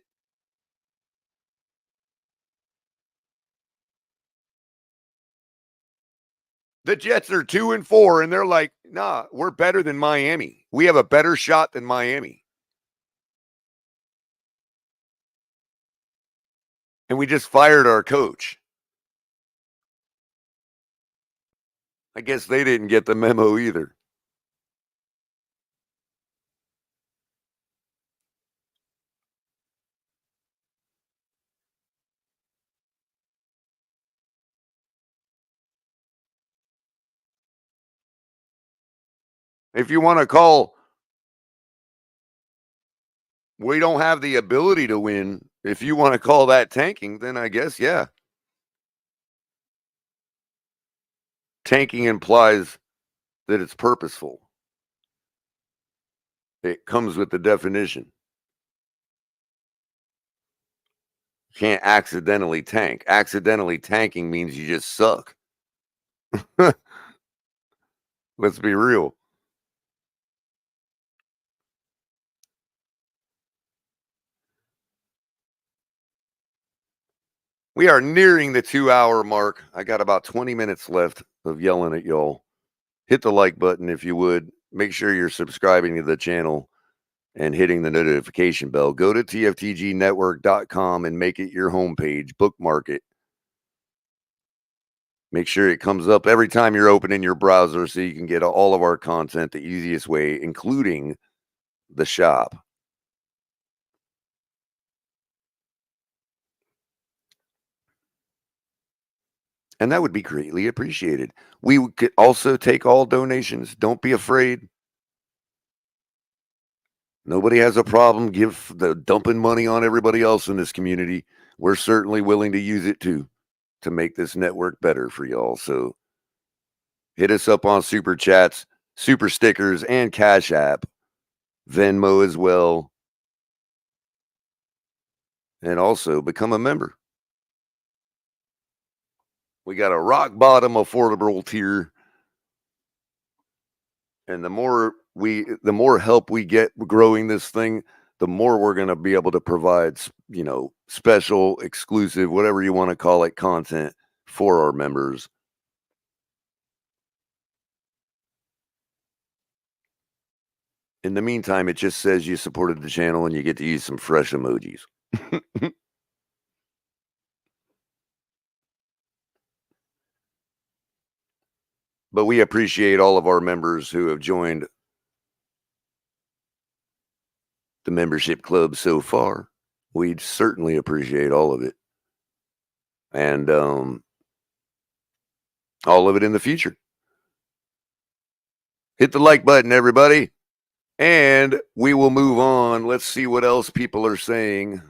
The Jets are 2-4, and they're like, nah, we're better than Miami. We have a better shot than Miami. And we just fired our coach. I guess they didn't get the memo either. If you want to call, we don't have the ability to win. If you want to call that tanking, then I guess, yeah. Tanking implies that it's purposeful. It comes with the definition. Can't accidentally tank. Accidentally tanking means you just suck. Let's be real. We are nearing the 2-hour mark. I got about 20 minutes left of yelling at y'all. Hit the like button if you would. Make sure you're subscribing to the channel and hitting the notification bell. Go to TFTGnetwork.com and make it your homepage. Bookmark it. Make sure it comes up every time you're opening your browser so you can get all of our content the easiest way, including the shop. And that would be greatly appreciated. We could also take all donations. Don't be afraid. Nobody has a problem dumping money on everybody else in this community. We're certainly willing to use it too to make this network better for y'all. So hit us up on Super Chats, Super Stickers, and Cash App. Venmo as well. And also become a member. We got a rock bottom affordable tier. And the more help we get growing this thing, the more we're going to be able to provide, special, exclusive, whatever you want to call it, content for our members. In the meantime, it just says you supported the channel and you get to use some fresh emojis. But we appreciate all of our members who have joined the membership club so far. We'd certainly appreciate all of it. And all of it in the future. Hit the like button, everybody. And we will move on. Let's see what else people are saying.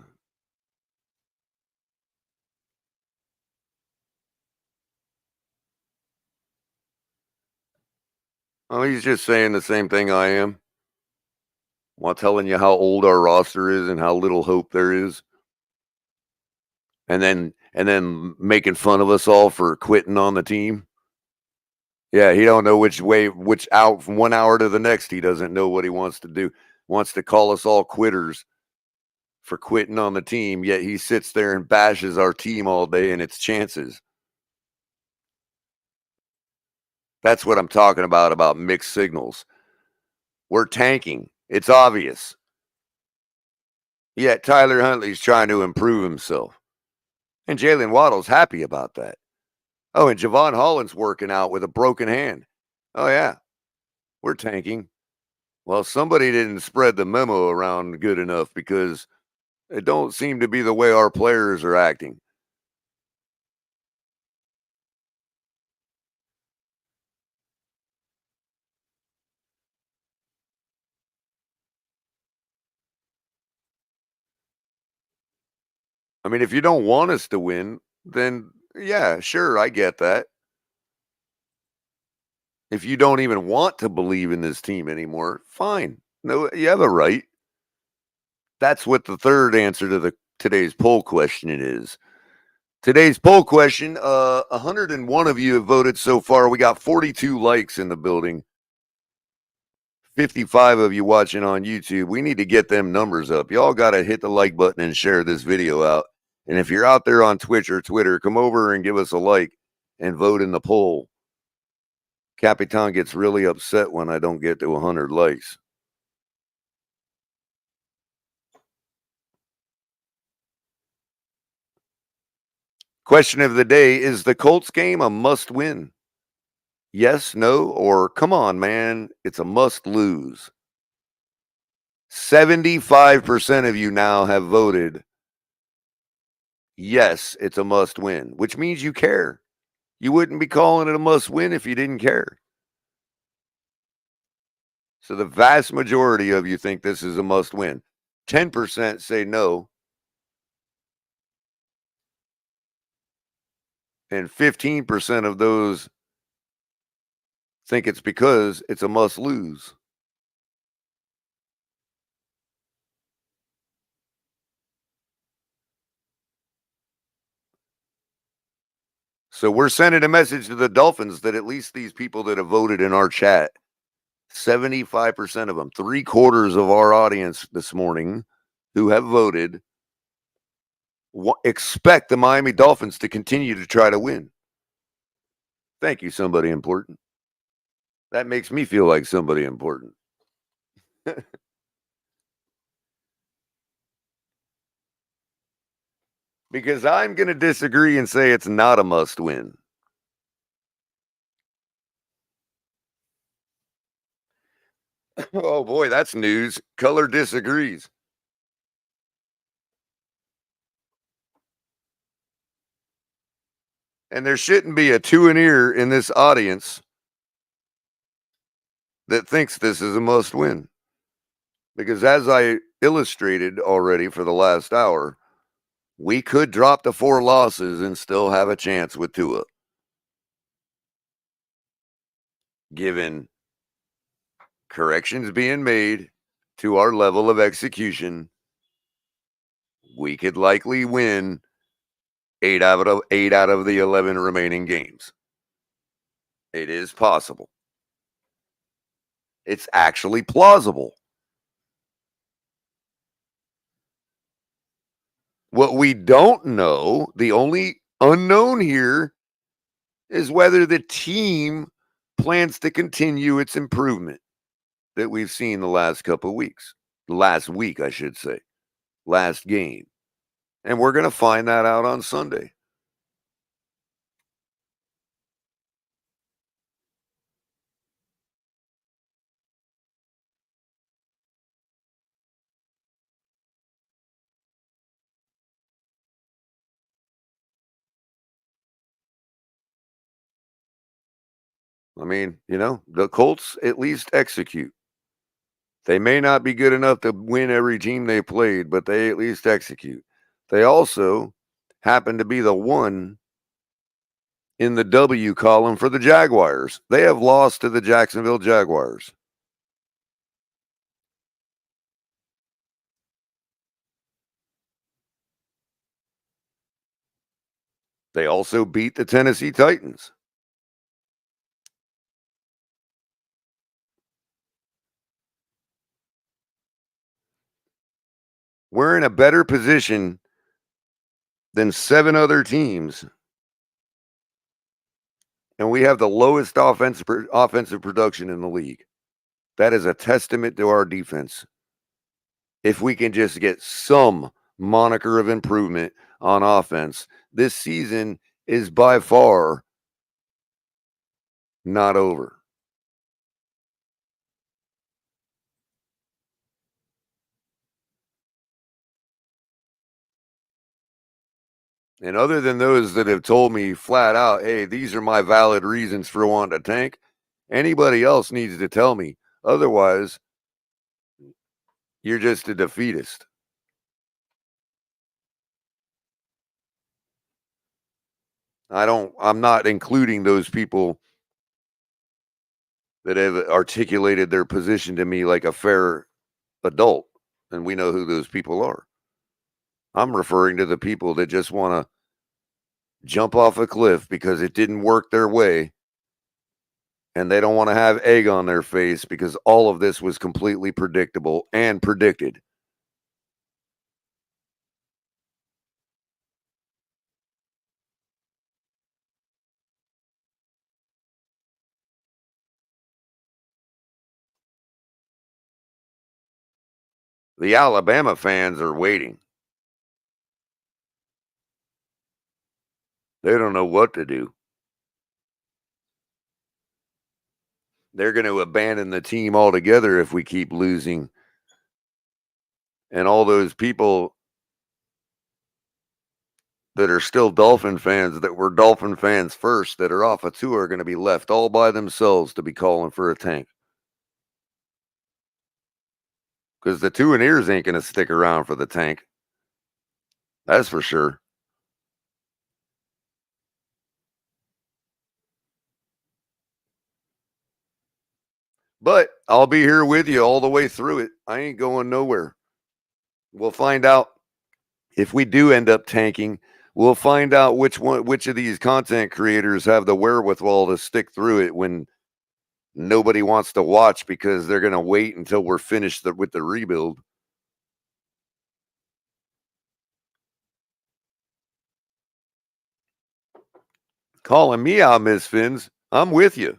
Oh, he's just saying the same thing I am. While telling you how old our roster is and how little hope there is. And then making fun of us all for quitting on the team. Yeah, he don't know which out from 1 hour to the next. He doesn't know what he wants to do. Wants to call us all quitters for quitting on the team, yet he sits there and bashes our team all day and its chances. That's what I'm talking about mixed signals. We're tanking. It's obvious. Yet Tyler Huntley's trying to improve himself. And Jalen Waddle's happy about that. Oh, and Javon Holland's working out with a broken hand. Oh, yeah. We're tanking. Well, somebody didn't spread the memo around good enough because it don't seem to be the way our players are acting. I mean, if you don't want us to win, then yeah, sure, I get that. If you don't even want to believe in this team anymore, fine. No, you have a right. That's what the third answer to today's poll question is. Today's poll question, 101 of you have voted so far. We got 42 likes in the building. 55 of you watching on YouTube. We need to get them numbers up. Y'all got to hit the like button and share this video out. And if you're out there on Twitch or Twitter, come over and give us a like and vote in the poll. Capitan gets really upset when I don't get to 100 likes. Question of the day, is the Colts game a must win? Yes, no, or come on, man, it's a must lose. 75% of you now have voted yes, it's a must win, which means you care. You wouldn't be calling it a must win if you didn't care. So the vast majority of you think this is a must win. 10% say no. And 15% of those think it's because it's a must lose. So we're sending a message to the Dolphins that at least these people that have voted in our chat, 75% of them, 3/4 of our audience this morning who have voted, expect the Miami Dolphins to continue to try to win. Thank you, somebody important. That makes me feel like somebody important. Because I'm going to disagree and say it's not a must win. Oh boy, that's news. Culler disagrees. And there shouldn't be a two an ear in this audience that thinks this is a must win. Because as I illustrated already for the last hour, we could drop the 4 losses and still have a chance with Tua. Given corrections being made to our level of execution, we could likely win 8 out of the 11 remaining games. It is possible. It's actually plausible. What we don't know, the only unknown here, is whether the team plans to continue its improvement that we've seen the last couple of weeks. Last week, I should say. Last game. And we're going to find that out on Sunday. I mean, the Colts at least execute. They may not be good enough to win every team they played, but they at least execute. They also happen to be the one in the W column for the Jaguars. They have lost to the Jacksonville Jaguars. They also beat the Tennessee Titans. We're in a better position than 7 other teams. And we have the lowest offensive production in the league. That is a testament to our defense. If we can just get some moniker of improvement on offense, this season is by far not over. And other than those that have told me flat out, hey, these are my valid reasons for wanting to tank, anybody else needs to tell me. Otherwise, you're just a defeatist. I'm not including those people that have articulated their position to me like a fair adult, and we know who those people are. I'm referring to the people that just want to jump off a cliff because it didn't work their way, and they don't want to have egg on their face because all of this was completely predictable and predicted. The Alabama fans are waiting. They don't know what to do. They're going to abandon the team altogether if we keep losing. And all those people that are still Dolphin fans, that were Dolphin fans first, that are off a tour, are going to be left all by themselves to be calling for a tank. Because the two and ears ain't going to stick around for the tank. That's for sure. But I'll be here with you all the way through it. I ain't going nowhere. We'll find out if we do end up tanking We'll find out which of these content creators have the wherewithal to stick through it when nobody wants to watch because they're going to wait until we're finished with the rebuild. Calling me out, Miss Fins. I'm with you.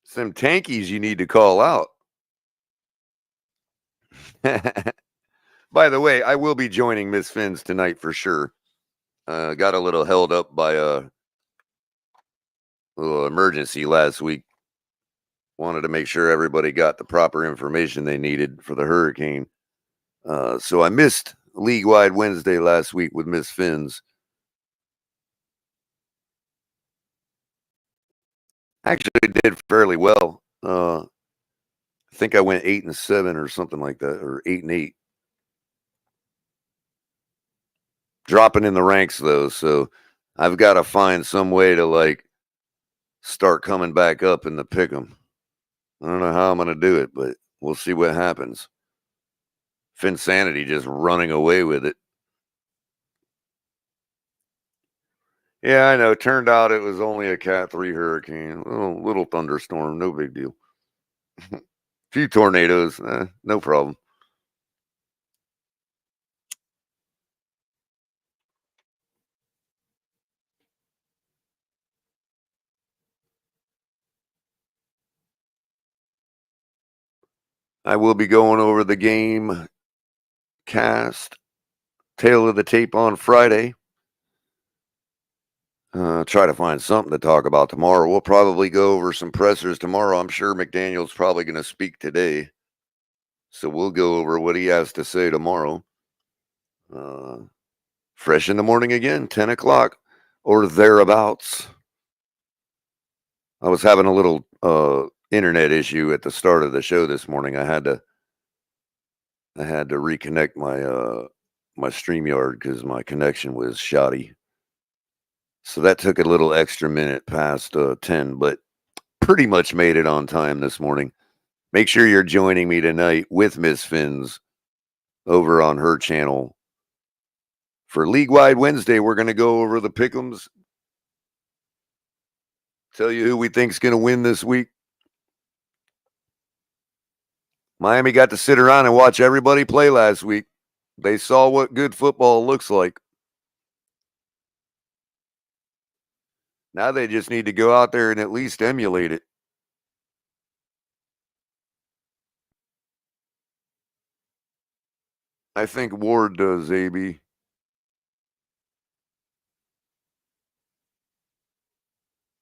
Some tankies you need to call out. By the way, I will be joining Miss Fins tonight for sure. Got a little held up by a little emergency last week. Wanted to make sure everybody got the proper information they needed for the hurricane. So I missed League-Wide Wednesday last week with Miss Fins. Actually did fairly well. I think I went 8-7 or something like that, or 8-8. Dropping in the ranks though, so I've got to find some way to like start coming back up in the pick'em. I don't know how I'm gonna do it, but we'll see what happens. Finsanity just running away with it. Yeah, I know. Turned out it was only a Cat 3 hurricane. Little thunderstorm, no big deal. Few tornadoes, no problem. I will be going over the game cast, tail of the tape on Friday. Try to find something to talk about tomorrow. We'll probably go over some pressers tomorrow. I'm sure McDaniel's probably going to speak today. So we'll go over what he has to say tomorrow. Fresh in the morning again, 10 o'clock or thereabouts. I was having a little internet issue at the start of the show this morning. I had to reconnect my StreamYard because my connection was shoddy. So that took a little extra minute past 10, but pretty much made it on time this morning. Make sure you're joining me tonight with Miss Fins over on her channel. For League-Wide Wednesday, we're going to go over the pick'ems. Tell you who we think's going to win this week. Miami got to sit around and watch everybody play last week. They saw what good football looks like. Now they just need to go out there and at least emulate it. I think Ward does, AB.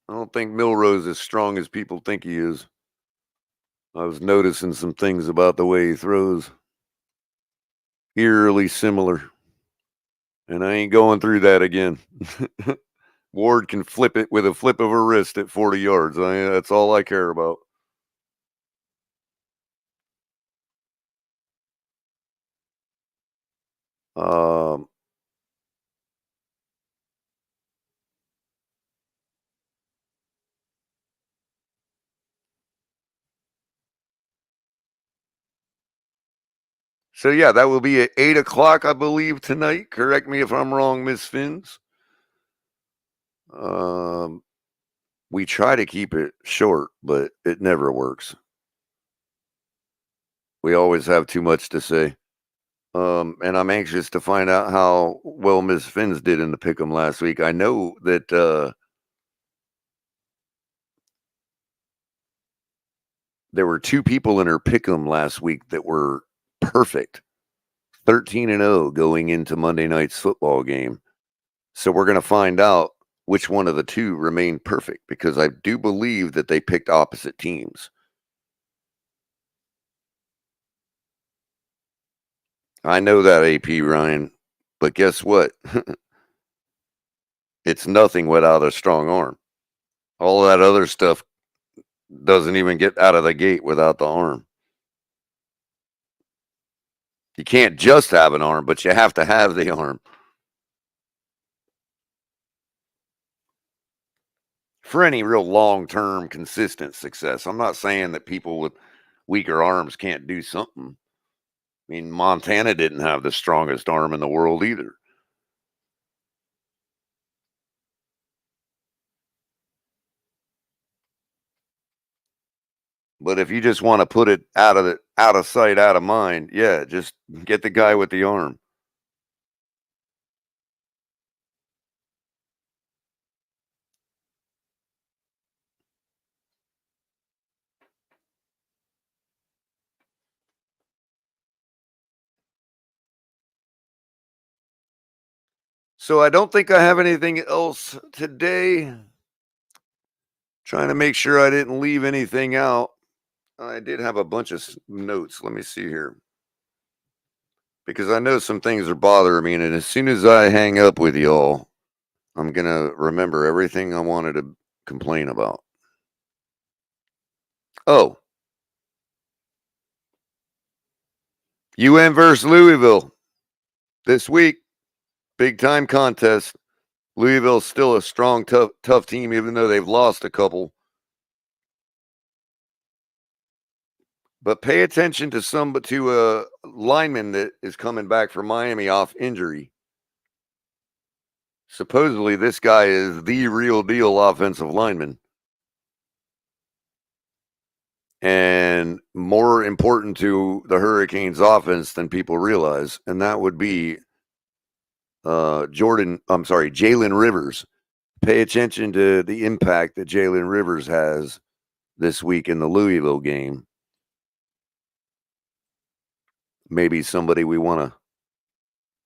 I don't think Milrose is as strong as people think he is. I was noticing some things about the way he throws. Eerily similar. And I ain't going through that again. Ward can flip it with a flip of her wrist at 40 yards. That's all I care about. So yeah, that will be at 8 o'clock, I believe, tonight. Correct me if I'm wrong, Miss Fins. We try to keep it short, but it never works. We always have too much to say. And I'm anxious to find out how well Miss Fins did in the pick'em last week. I know that there were two people in her pick'em last week that were perfect. 13-0 going into Monday night's football game. So we're going to find out which one of the two remained perfect, because I do believe that they picked opposite teams. I know that, AP Ryan, but guess what? It's nothing without a strong arm. All that other stuff doesn't even get out of the gate without the arm. You can't just have an arm, but you have to have the arm. for any real long-term consistent success. I'm not saying that people with weaker arms can't do something. I mean, Montana didn't have the strongest arm in the world either. But if you just want to put it out of sight, out of mind, yeah, just get the guy with the arm. So I don't think I have anything else today. Trying to make sure I didn't leave anything out. I did have a bunch of notes. Let me see here. Because I know some things are bothering me, and as soon as I hang up with y'all, I'm going to remember everything I wanted to complain about. Oh. UM versus Louisville this week. Big time contest. Louisville's still a strong, tough team, even though they've lost a couple. But pay attention to a lineman that is coming back from Miami off injury. Supposedly, this guy is the real deal offensive lineman. And more important to the Hurricanes offense than people realize. And that would be Jalen Rivers. Pay attention to the impact that Jalen Rivers has this week in the Louisville game. Maybe somebody we want to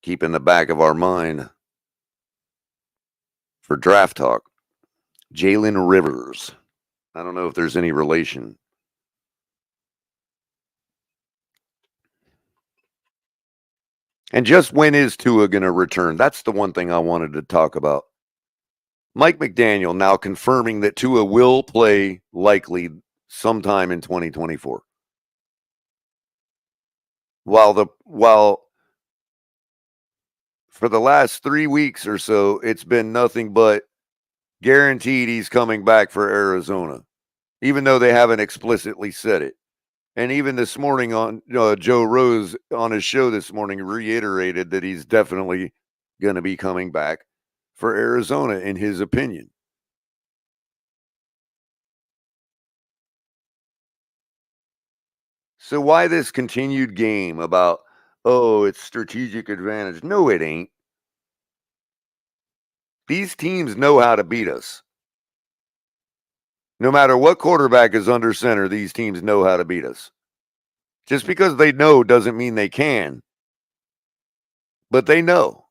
keep in the back of our mind for draft talk. Jalen Rivers. I don't know if there's any relation. And just when is Tua going to return? That's the one thing I wanted to talk about. Mike McDaniel now confirming that Tua will play likely sometime in 2024. While for the last 3 weeks or so, it's been nothing but guaranteed he's coming back for Arizona, even though they haven't explicitly said it. And even this morning on Joe Rose on his show this morning reiterated that he's definitely going to be coming back for Arizona, in his opinion. So why this continued game about, oh, it's strategic advantage? No, it ain't. These teams know how to beat us. No matter what quarterback is under center, these teams know how to beat us. Just because they know doesn't mean they can. But they know.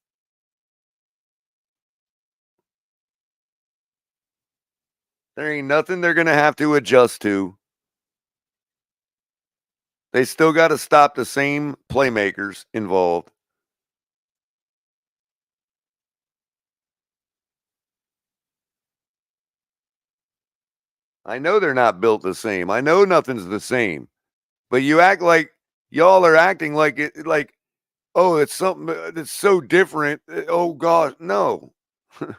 There ain't nothing they're going to have to adjust to. They still got to stop the same playmakers involved. I know they're not built the same. I know nothing's the same. But you act like y'all are acting like it, like, oh, it's something that's so different. Oh, gosh, no. It's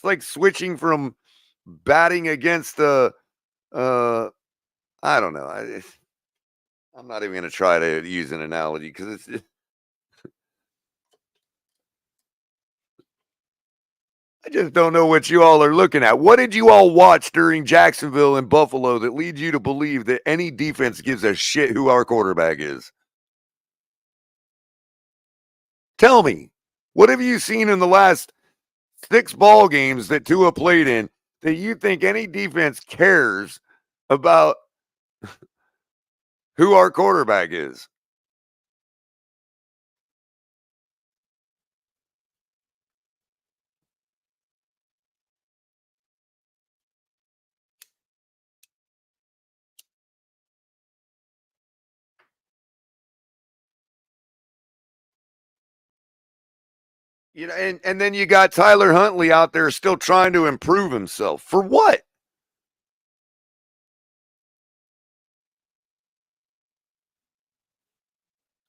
like switching from batting against I don't know. I'm not even going to try to use an analogy because it's. I just don't know what you all are looking at. What did you all watch during Jacksonville and Buffalo that leads you to believe that any defense gives a shit who our quarterback is? Tell me, what have you seen in the last 6 ball games that Tua played in that you think any defense cares about who our quarterback is? You know, and then you got Tyler Huntley out there still trying to improve himself. For what?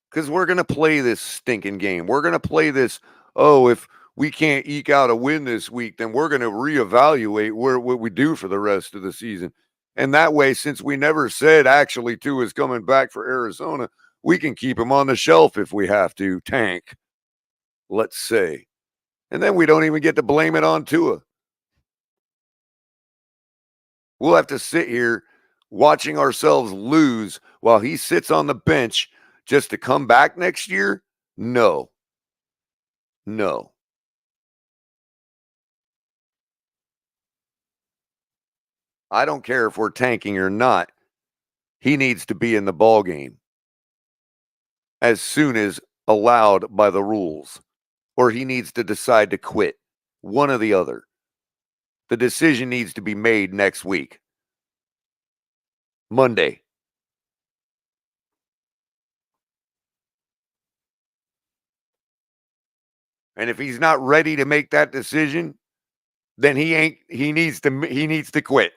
Because we're going to play this stinking game. We're going to play this, oh, if we can't eke out a win this week, then we're going to reevaluate what we do for the rest of the season. And that way, since we never said actually Tua is coming back for Arizona, we can keep him on the shelf if we have to tank, let's say. And then we don't even get to blame it on Tua. We'll have to sit here watching ourselves lose while he sits on the bench just to come back next year? No. No. I don't care if we're tanking or not. He needs to be in the ball game as soon as allowed by the rules, or he needs to decide to quit. One or the other. The decision needs to be made next week. Monday. And if he's not ready to make that decision, then he needs to quit.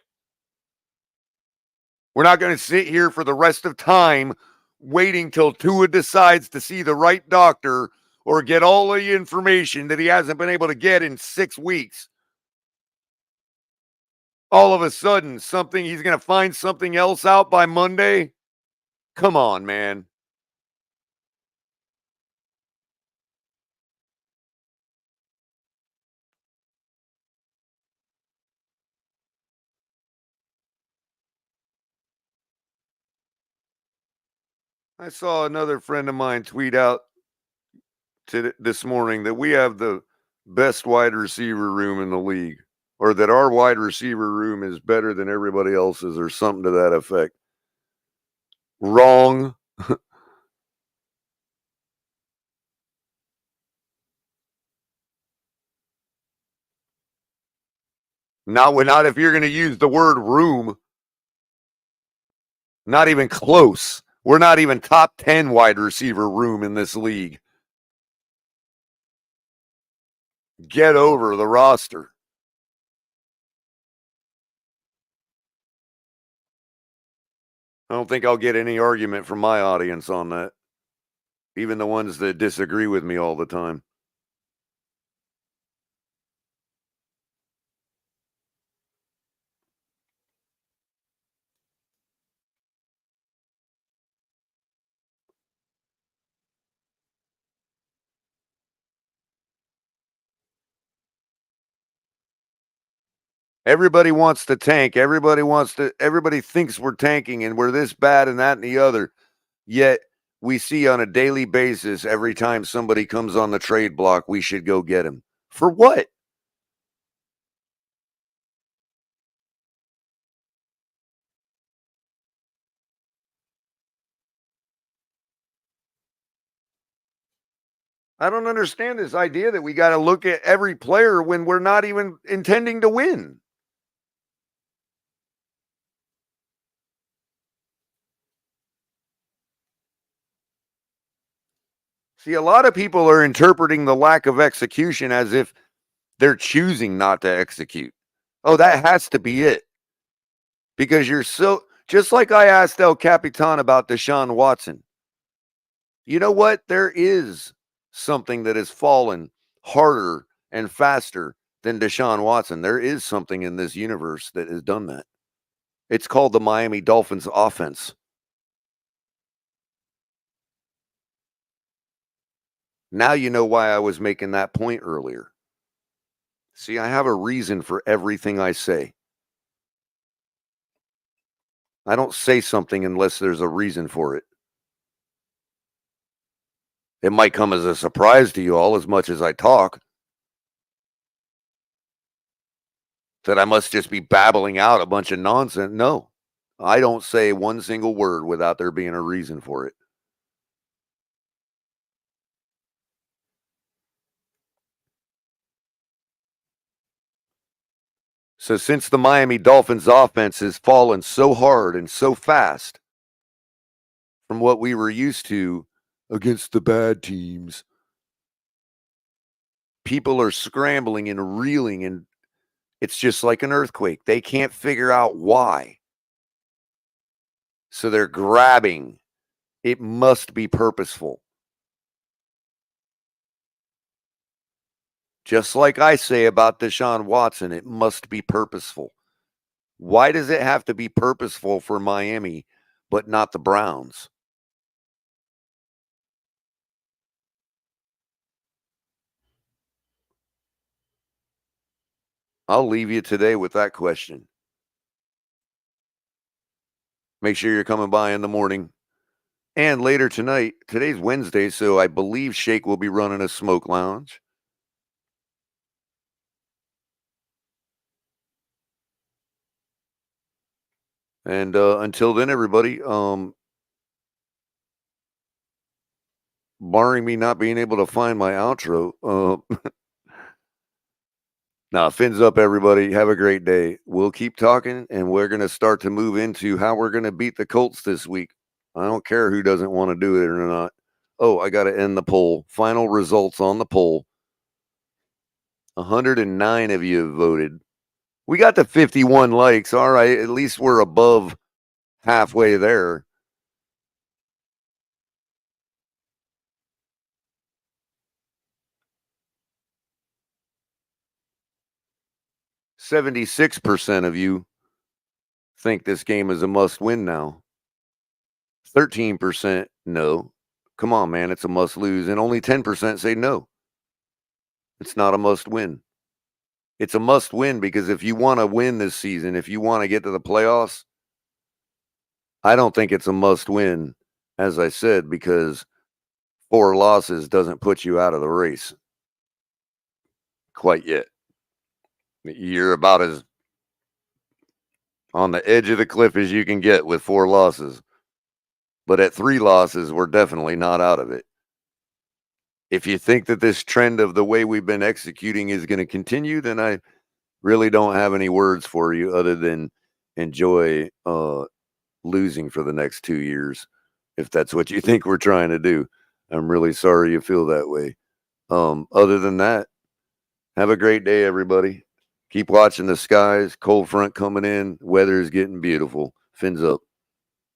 We're not going to sit here for the rest of time waiting till Tua decides to see the right doctor or get all the information that he hasn't been able to get in 6 weeks. All of a sudden, he's going to find something else out by Monday? Come on, man. I saw another friend of mine tweet out this morning that we have the best wide receiver room in the league, or that our wide receiver room is better than everybody else's, or something to that effect. Wrong. Not if you're going to use the word room. Not even close. We're not even top 10 wide receiver room in this league. Get over the roster. I don't think I'll get any argument from my audience on that. Even the ones that disagree with me all the time. Everybody wants to tank. Everybody thinks we're tanking and we're this bad and that and the other. Yet we see on a daily basis, every time somebody comes on the trade block, we should go get him. For what? I don't understand this idea that we got to look at every player when we're not even intending to win. See, a lot of people are interpreting the lack of execution as if they're choosing not to execute. Oh, that has to be it. Because just like I asked El Capitan about Deshaun Watson. You know what? There is something that has fallen harder and faster than Deshaun Watson. There is something in this universe that has done that. It's called the Miami Dolphins offense. Now you know why I was making that point earlier. See, I have a reason for everything I say. I don't say something unless there's a reason for it. It might come as a surprise to you all as much as I talk. That I must just be babbling out a bunch of nonsense. No, I don't say one single word without there being a reason for it. So since the Miami Dolphins offense has fallen so hard and so fast from what we were used to against the bad teams, people are scrambling and reeling, and it's just like an earthquake. They can't figure out why. So they're grabbing. It must be purposeful. Just like I say about Deshaun Watson, it must be purposeful. Why does it have to be purposeful for Miami, but not the Browns? I'll leave you today with that question. Make sure you're coming by in the morning. And later tonight, today's Wednesday, so I believe Shake will be running a smoke lounge. And until then, everybody, barring me not being able to find my outro, now, fins up, everybody. Have a great day. We'll keep talking, and we're going to start to move into how we're going to beat the Colts this week. I don't care who doesn't want to do it or not. Oh, I got to end the poll. Final results on the poll. 109 of you have voted. We got to 51 likes. All right, at least we're above halfway there. %76 of you think this game is a must-win now. 13% no. Come on, man, it's a must-lose. And only 10% say no. It's not a must-win. It's a must-win because if you want to win this season, if you want to get to the playoffs, I don't think it's a must-win, as I said, because 4 losses doesn't put you out of the race quite yet. You're about as on the edge of the cliff as you can get with 4 losses. But at 3 losses, we're definitely not out of it. If you think that this trend of the way we've been executing is going to continue, then I really don't have any words for you other than enjoy losing for the next 2 years, if that's what you think we're trying to do. I'm really sorry you feel that way. Other than that, have a great day, everybody. Keep watching the skies. Cold front coming in. Weather is getting beautiful. Fins up.